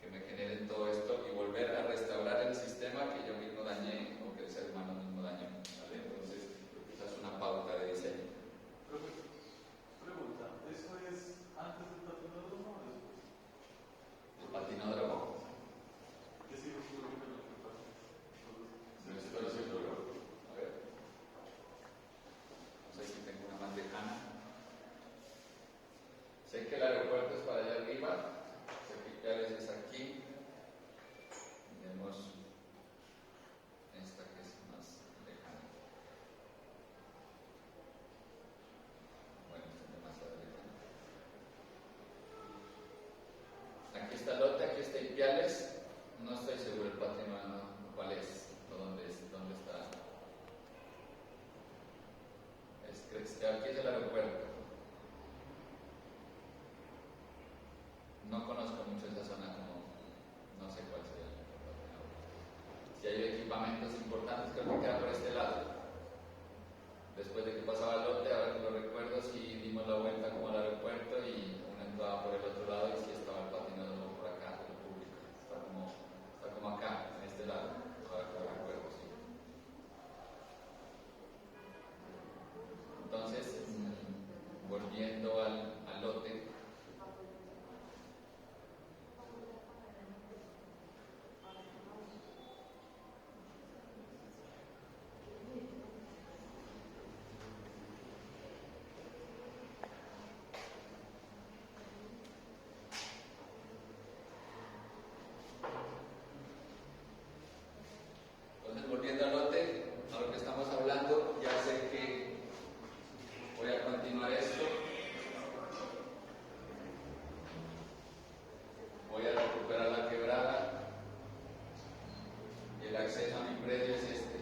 que me generen todo esto y volver a restaurar el sistema que yo mismo dañé o que el ser humano mismo dañó. ¿Vale? Entonces, esa es una pauta de diseño. Pregunta, ¿eso es antes del patinódromo o después? El patinódromo. ¿Qué significa lo que pasa? No estoy seguro. A ver. No sé si tengo una más lejana. Sé que el aeropuerto es para allá arriba. Sé que Ipiales es aquí. Tenemos esta que es más lejana. Bueno, esta es demasiado lejana. Aquí está Lote, aquí está Ipiales. No estoy seguro el patrimonio cuál es o dónde está. Aquí es el aeropuerto. No conozco mucho esa zona, no sé cuál sería el patrimonio. Si hay equipamientos importantes, creo que queda por este lado. Después de que pasaba el Lote, ahora que lo recuerdo, sí dimos la vuelta como al aeropuerto y una entrada por el otro lado y sí estaba el patinódromo por acá, el público. Está como acá, en este lado, ahora que lo recuerdo, sí. Entonces, volviendo al lote, a lo que estamos hablando, ya sé que voy a continuar esto. Voy a recuperar la quebrada. Y el acceso a mi predio es este.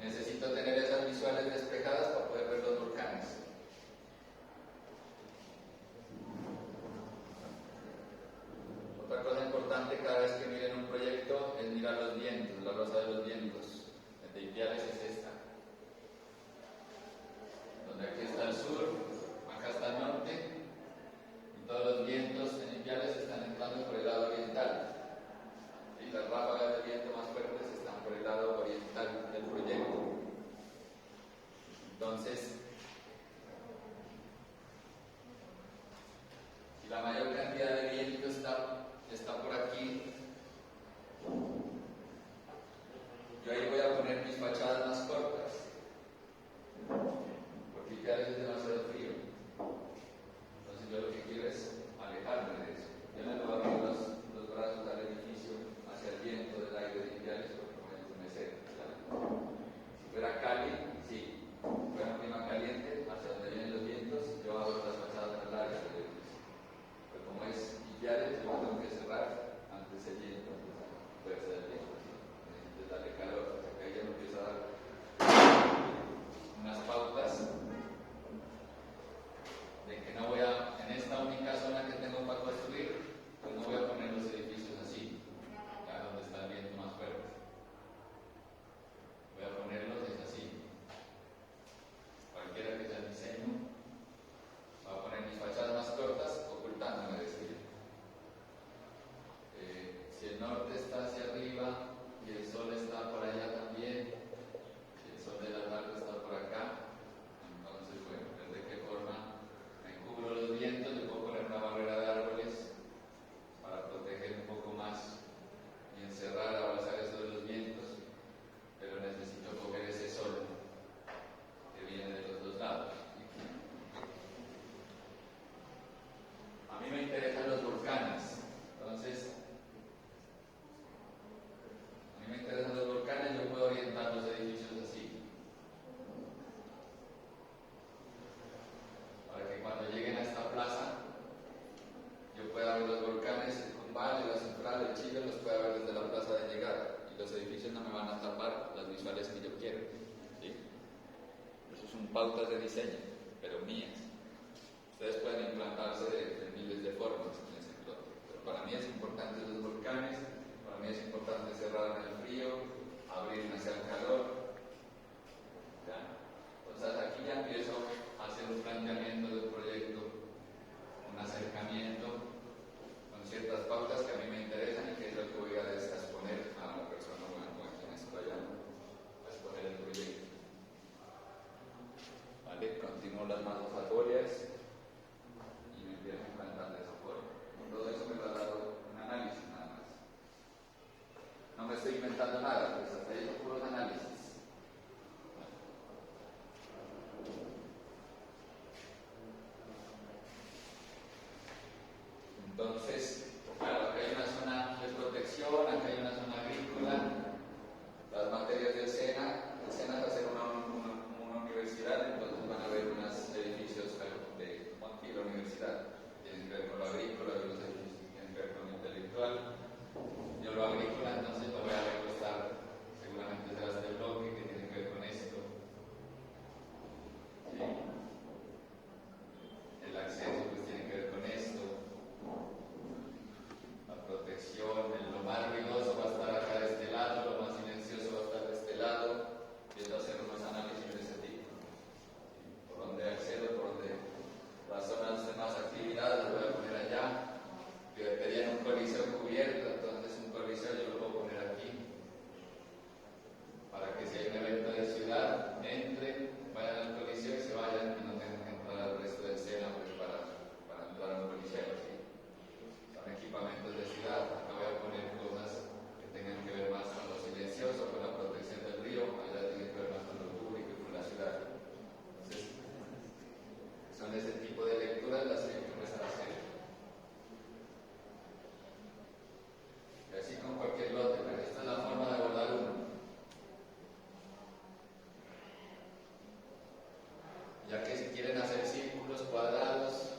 Necesito tener esas visuales despejadas para poder ver los volcanes. Otra cosa importante cada vez que miren un proyecto es mirar los vientos, la rosa de los vientos. El de Ipiales es esta. Donde aquí está el sur, acá está el norte, y todos los vientos en Ipiales están entrando por el lado oriental. Y las ráfagas de viento más fuertes están por el lado oriental del proyecto. Entonces, si la mayor cantidad de viento está por aquí, yo ahí voy a poner mis fachadas más cortas, porque Ipiales es demasiado frío. Entonces yo lo que quiero es alejarme de eso. Yo no le voy a abrir los brazos al edificio hacia el viento del aire de Ipiales, edificios no me van a tapar las visuales que yo quiero. ¿Sí? Esos son pautas de diseño, pero mías. Ustedes pueden implantarse de miles de formas en ese plot. Pero para mí es importante los volcanes, para mí es importante cerrar en el frío, abrir hacia el calor. ¿Ya? Entonces aquí ya empiezo a hacer un planteamiento del proyecto, un acercamiento con ciertas pautas que a mí me interesan y que es lo que voy a exponer a la persona o a quienes vayan a exponer el proyecto. ¿Vale? Continúo las manufacturas y me empiezo a implantar de esa forma. Todo eso me lo ha dado un análisis nada más. No me estoy inventando nada, pues hasta ahí son puros análisis. Entonces, claro, acá hay una zona de protección, acá hay una zona agrícola, las materias del SENA. El SENA va a ser una universidad, entonces van a haber unos edificios de la universidad. Tienen que ver con lo agrícola, y los edificios que tienen que ver con lo intelectual. Yo lo agrícola, entonces lo voy a recostar, seguramente será este bloque que tiene que ver con esto. ¿Sí? El acceso pues tiene que ver con esto. La protección, lo más ruidoso va a estar acá de este lado, lo más silencioso va a estar de este lado. Empiezo a hacer unos análisis de ese tipo. Por dónde accedo, por dónde las zonas de más actividad las voy a poner allá. Yo pedía un coliseo cubierto, entonces un coliseo yo lo puedo poner aquí. Para que si hay un evento de ciudad, entren, vayan al coliseo y se vayan y no tengan que entrar al resto del SENA pues, para entrar a un coliseo. ¿Sí? Son equipamientos de ciudad. Acá voy a poner cosas que tengan que ver más con lo silencioso, con la protección del río, allá tiene que ver más con lo público y con la ciudad. Entonces, son ese tipo de lecturas las que hay que empezar a hacer. Y así con cualquier lote, pero esta es la forma de abordar uno. Ya que si quieren hacer círculos, cuadrados,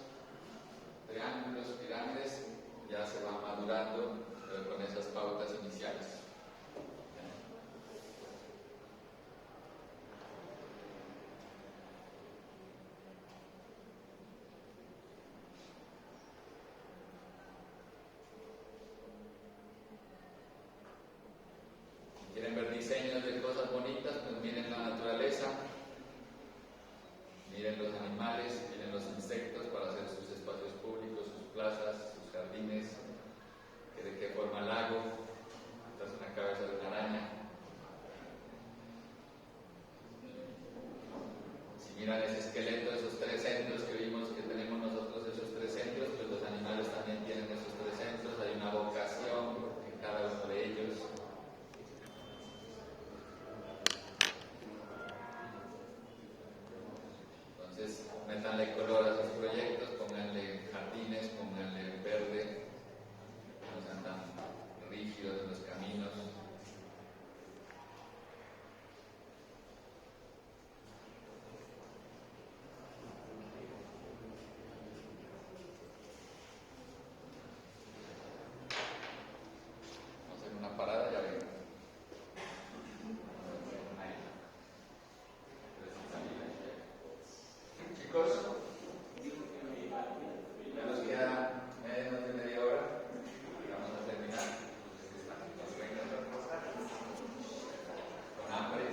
triángulos, pirámides, ya se va madurando con esas pautas iniciales. Si quieren ver diseños de cosas bonitas, pues miren la naturaleza, miren los animales, miren los insectos para hacer sus espacios públicos, sus plazas, sus jardines, de qué forma el lago. Esta es una cabeza de una araña. Si miran ese esqueleto, esos tres centros que vimos que tenemos nosotros, esos tres centros, pues los animales también tienen esos tres centros. Hay una vocación en cada uno de ellos. Entonces, métanle color a sus proyectos, pónganle jardines, pónganle verde, no sean tan rígidos en los caminos. Vamos a hacer una parada, ya vengo. Chicos, ya nos queda media hora y vamos a terminar. Nos vengan con hambre.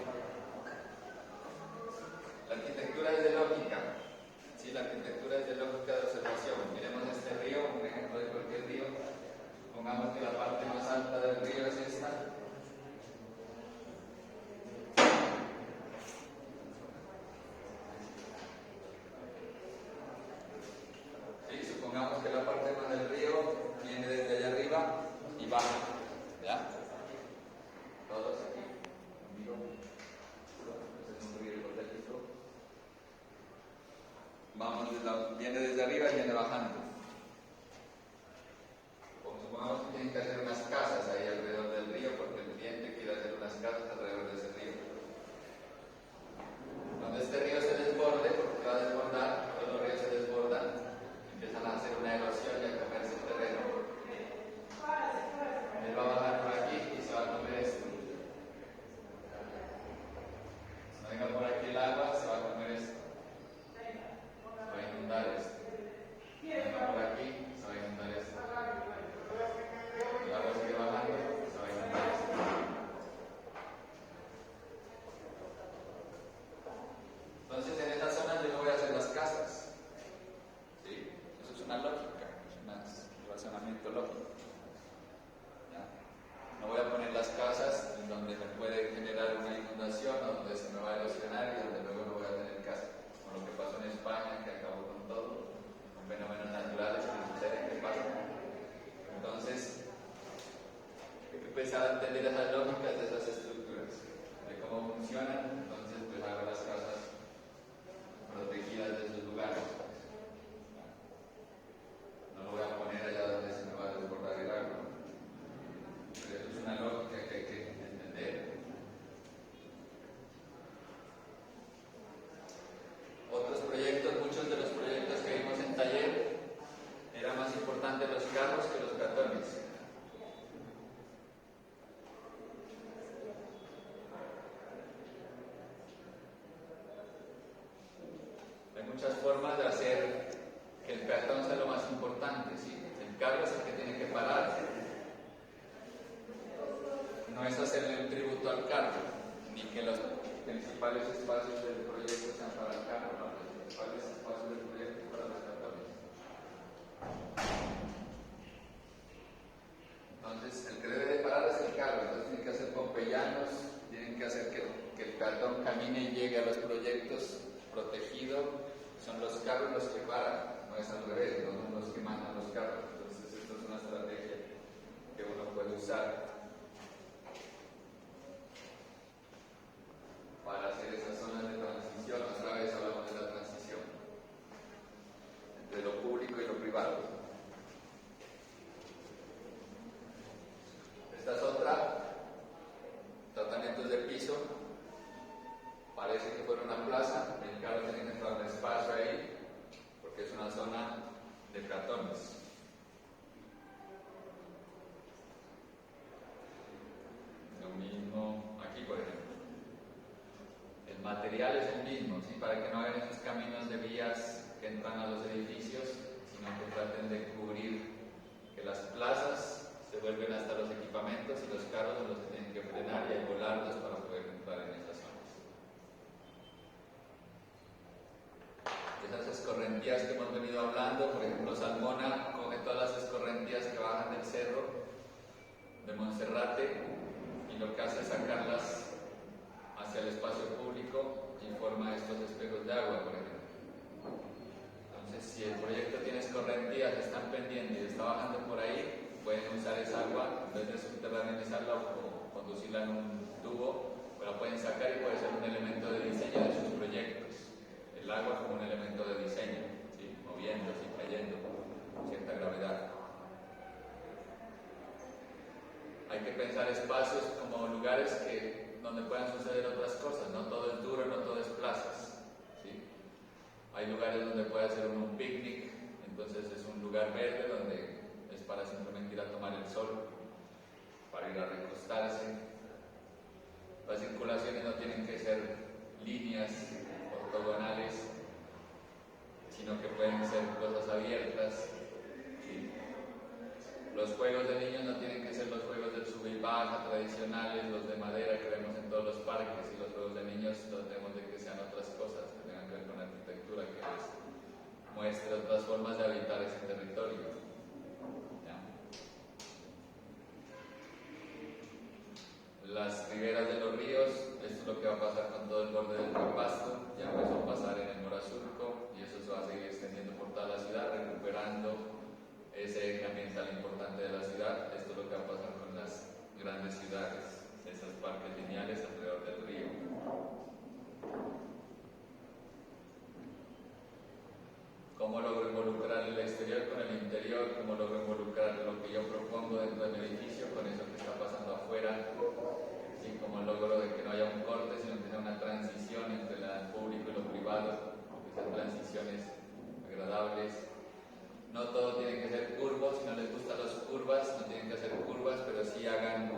La arquitectura es de lógica. Sí, la arquitectura es de lógica de observación. Miremos este río, un ejemplo de cualquier río. Pongamos que la parte más alta del río es esta. Supongamos que la parte más del río viene desde allá arriba y baja, ¿ya? Todos aquí, conmigo. Es un río hipotético. Viene desde arriba y viene bajando. Supongamos que tienen que hacer unas casas ahí alrededor del río porque el cliente quiere hacer unas casas alrededor de ese río. Cuando este río se desborde, porque va a desbordar, todos los ríos se desbordan, empiezan a hacer una erosión y a comerse el terreno. Él va a bajar por aquí y se va a comer esto. entender esas lógicas de esas estructuras, de cómo funcionan, entonces pues hago las casas protegidas de esos lugares. No lo voy a poner allá donde se me va a desbordar el agua. Pero eso es una lógica que hay que entender. Otros proyectos, muchos de los proyectos que vimos en taller, era más importante los carros que los peatones. Hay muchas formas de hacer que el peatón sea lo más importante, ¿sí? El carro es el que tiene que parar. No es hacerle un tributo al carro, ni que los principales espacios del proyecto sean para el carro, no, los principales espacios del proyecto son para los peatones. Entonces, el que debe de parar es el carro, entonces tienen que hacer pompeyanos, tienen que hacer que el peatón camine y llegue a los proyectos protegido. Son los carros los que paran, no es al revés, no son los que mandan los carros. Entonces, esto es una estrategia que uno puede usar para hacer esas zonas de transición. Otra vez hablamos de la transición entre lo público y lo privado. Esta es otra, tratamientos de piso. Parece que fuera una plaza, el carro tiene que entrar un espacio ahí, porque es una zona de peatones. Lo mismo aquí, por ejemplo. El material es el mismo, ¿sí? Para que no hagan esos caminos de vías que entran a los edificios, sino que traten de cubrir que las plazas se vuelven hasta los equipamentos y los carros son los que tienen que frenar y hay volardos para poder entrar en esas zonas. Esas escorrentías que hemos venido hablando, por ejemplo, Salmona coge todas las escorrentías que bajan del cerro de Monserrate y lo que hace es sacarlas hacia el espacio público y forma estos espejos de agua, por ejemplo. Entonces, si el proyecto tiene escorrentías que están pendientes y está bajando por ahí, pueden usar esa agua, en vez de subterraneizarla o conducirla en un tubo, pues la pueden sacar y puede ser un elemento de diseño de sus proyectos. El agua como un elemento de diseño, ¿sí? Moviéndose y cayendo con cierta gravedad. Hay que pensar espacios como lugares donde puedan suceder otras cosas, no todo es duro, no todo es plazas, ¿sí? Hay lugares donde puede hacer un picnic, entonces es un lugar verde donde es para simplemente ir a tomar el sol, para ir a recostarse. Las circulaciones no tienen que ser líneas ortogonales, sino que pueden ser cosas abiertas, ¿sí? Los juegos de niños no tienen que ser los juegos del sub y baja tradicionales, los de madera que vemos en todos los parques, y los juegos de niños tratemos de que sean otras cosas que tengan que ver con la arquitectura, que les muestre otras formas de habitar ese territorio. ¿Ya? Las riberas de los ríos, esto es lo que va a pasar con todo el borde del Río Pasto, ya empezó a pasar en el Morazurco y eso se va a seguir extendiendo por toda la ciudad, recuperando ese eje ambiental importante de la ciudad. Esto es lo que va a pasar con las grandes ciudades, esos parques lineales alrededor del río. ¿Cómo logro involucrar el exterior con el interior? ¿Cómo logro involucrar lo que yo propongo dentro de mi edificio con eso que está pasando afuera? ¿Sí? ¿Cómo logro de que no haya un corte, sino que sea una transición entre lo público y lo privado? Que sean transiciones agradables. No todo tiene que ser curvo, si no les gustan las curvas, no tienen que hacer curvas, pero sí hagan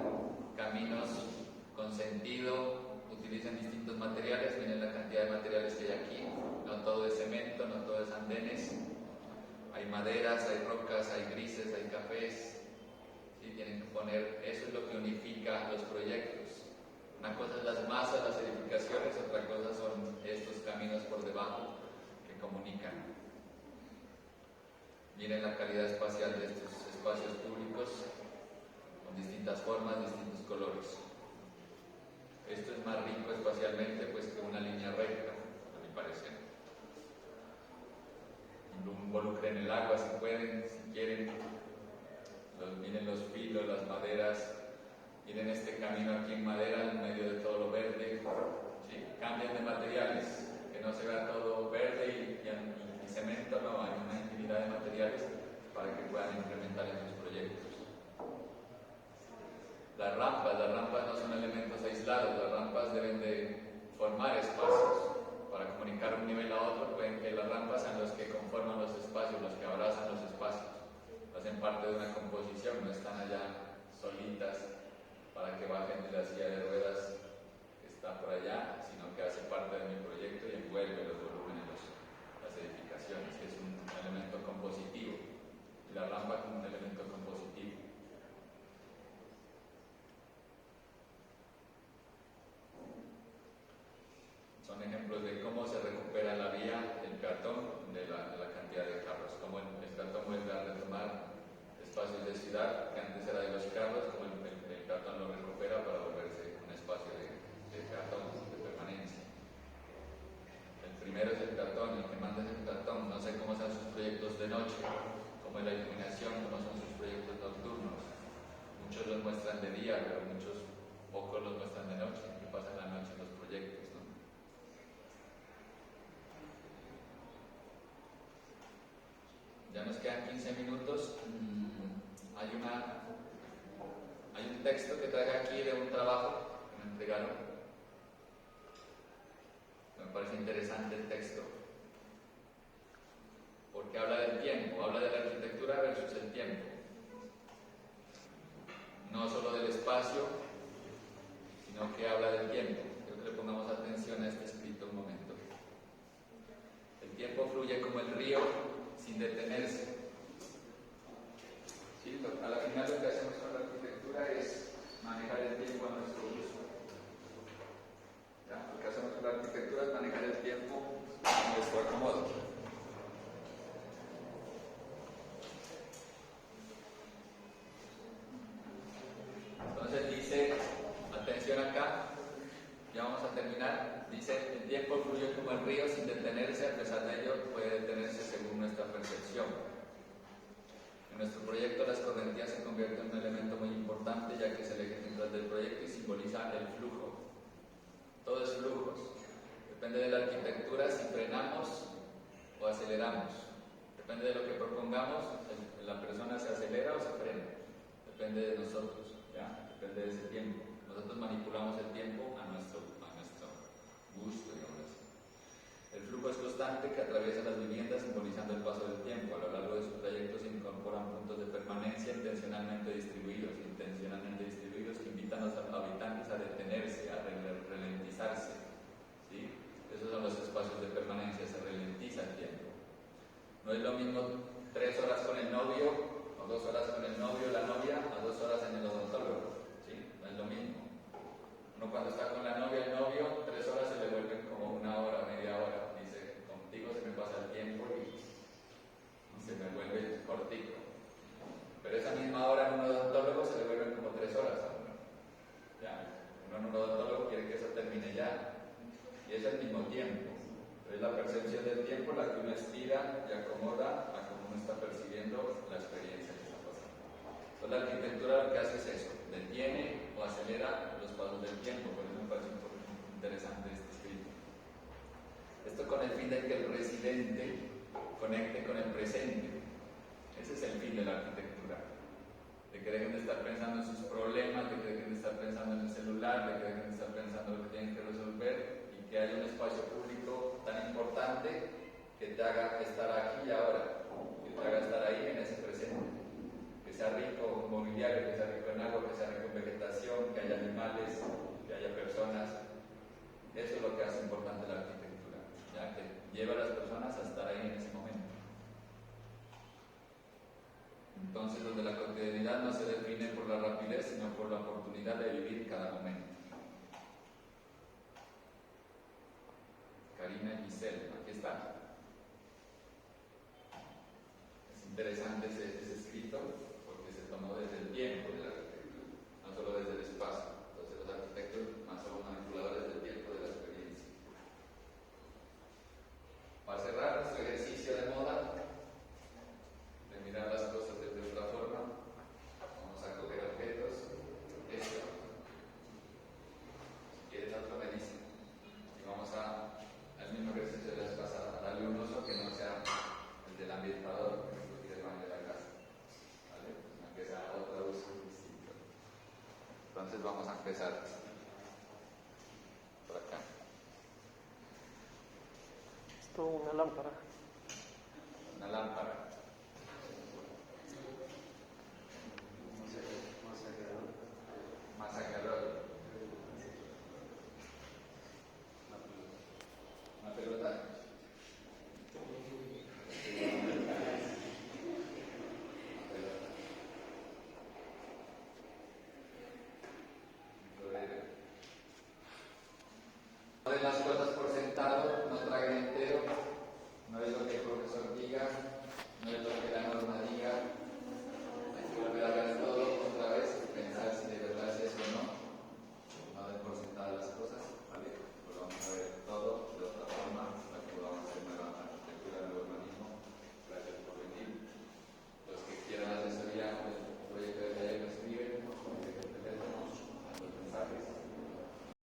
caminos con sentido, utilicen distintos materiales, miren la cantidad de materiales que hay aquí, no todo es cemento, no todo es andenes, hay maderas, hay rocas, hay grises, hay cafés, ¿sí? Tienen que poner, eso es lo que unifica los proyectos. Una cosa es las masas, las edificaciones, otra cosa son estos caminos por debajo que comunican. Miren la calidad espacial de estos espacios públicos con distintas formas, distintos colores. Esto es más rico espacialmente pues que una línea recta, a mi parecer. Involucren el agua si pueden, si quieren. Miren los filos, las maderas, Miren este camino aquí en madera, en medio de todo lo verde. ¿Sí? Cambian de materiales, que no se vea todo verde y cemento, no, hay una infinidad de materiales para que puedan implementar en sus proyectos. Las rampas no son elementos aislados, las rampas deben de formar espacios. Para comunicar un nivel a otro, pueden que las rampas sean los que conforman los espacios, los que abrazan los espacios. Hacen parte de una composición, no están allá solitas para que bajen de la silla de ruedas que está por allá, sino que hace parte de mi proyecto y envuelve los volúmenes, las edificaciones, que es un elemento compositivo. Y la rampa como un elemento compositivo. Son ejemplos de cómo se recupera la vía, el peatón, de la cantidad de carros. Cómo el peatón vuelve a retomar espacios de ciudad que antes era de los carros, como el peatón lo recupera para volverse un espacio de peatón, de permanencia. El primero es el peatón, el que manda es el peatón. No sé cómo sean sus proyectos de noche, cómo es la iluminación, cómo son sus proyectos nocturnos. Muchos los muestran de día, pero pocos los muestran de noche. ¿Qué pasa en la noche en los proyectos? Ya nos quedan 15 minutos. Hay un texto que traigo aquí de un trabajo que me entregaron. Me parece interesante el texto, porque habla del tiempo, habla de la arquitectura versus el tiempo. No solo del espacio, sino que habla del tiempo. Quiero que le pongamos atención a este escrito un momento. El tiempo fluye como el río, sin detenerse. ¿Sí? A la final lo que hacemos con la arquitectura es manejar el tiempo a nuestro uso. ¿Ya? Lo que hacemos con la arquitectura es manejar el tiempo a nuestro acomodo. Entonces dice, atención acá, ya vamos a terminar. Dice, el tiempo fluye como el río sin detenerse, a pesar de ello puede detenerse según nuestra percepción. En nuestro proyecto las correntías se convierten en un elemento muy importante, ya que es el eje central del proyecto y simboliza el flujo. Todo es flujos. Depende de la arquitectura si frenamos o aceleramos. Depende de lo que propongamos, la persona se acelera o se frena. Depende de nosotros, ¿ya? Depende de ese tiempo. Nosotros manipulamos el tiempo a nuestro gusto, digamos así. El flujo es constante que atraviesa las viviendas simbolizando el paso del tiempo. A lo largo de su trayecto se incorporan puntos de permanencia intencionalmente distribuidos que invitan a los habitantes a detenerse, a ralentizarse. ¿Sí? Esos son los espacios de permanencia, se ralentiza el tiempo. No es lo mismo 3 horas con el novio o 2 horas con el novio o la novia a 2 horas en el odontólogo. ¿Sí? No es lo mismo. Uno cuando está con la novia, el novio, 3 horas se le vuelven como 1 hora, media hora. Dice, contigo se me pasa el tiempo y se me vuelve cortico. Pero esa misma hora en un odontólogo se le vuelven como 3 horas a uno. ¿Ya? Uno en un odontólogo quiere que eso termine ya. Y es el mismo tiempo. Es la percepción del tiempo la que uno estira y acomoda a cómo uno está percibiendo la experiencia que está pasando. Entonces la arquitectura lo que hace es eso, detiene o acelera los pasos del tiempo. Por eso me parece interesante este escrito. Esto con el fin de que el residente conecte con el presente. Ese es el fin de la arquitectura. De que dejen de estar pensando en sus problemas, de que dejen de estar pensando en el celular, de que dejen de estar pensando en lo que tienen que resolver y que haya un espacio público tan importante que te haga estar aquí y ahora, que te haga estar ahí en ese presente. Que sea rico en mobiliario, que sea rico en agua, que sea rico en vegetación, que haya animales, que haya personas. Eso es lo que hace importante la arquitectura, ya que lleva a las personas a estar ahí en ese momento. Entonces, donde la cotidianidad no se define por la rapidez, sino por la oportunidad de vivir cada momento. Karina y Giselle, aquí está. Es interesante ese escrito porque se tomó desde el tiempo de la arquitectura, no solo desde el espacio. Entonces, los arquitectos más somos manipuladores del tiempo de la experiencia. Para cerrar nuestro ejercicio de moda, de mirar las cosas desde otra forma, vamos a coger objetos. Esto. Esto una lámpara. Una lámpara.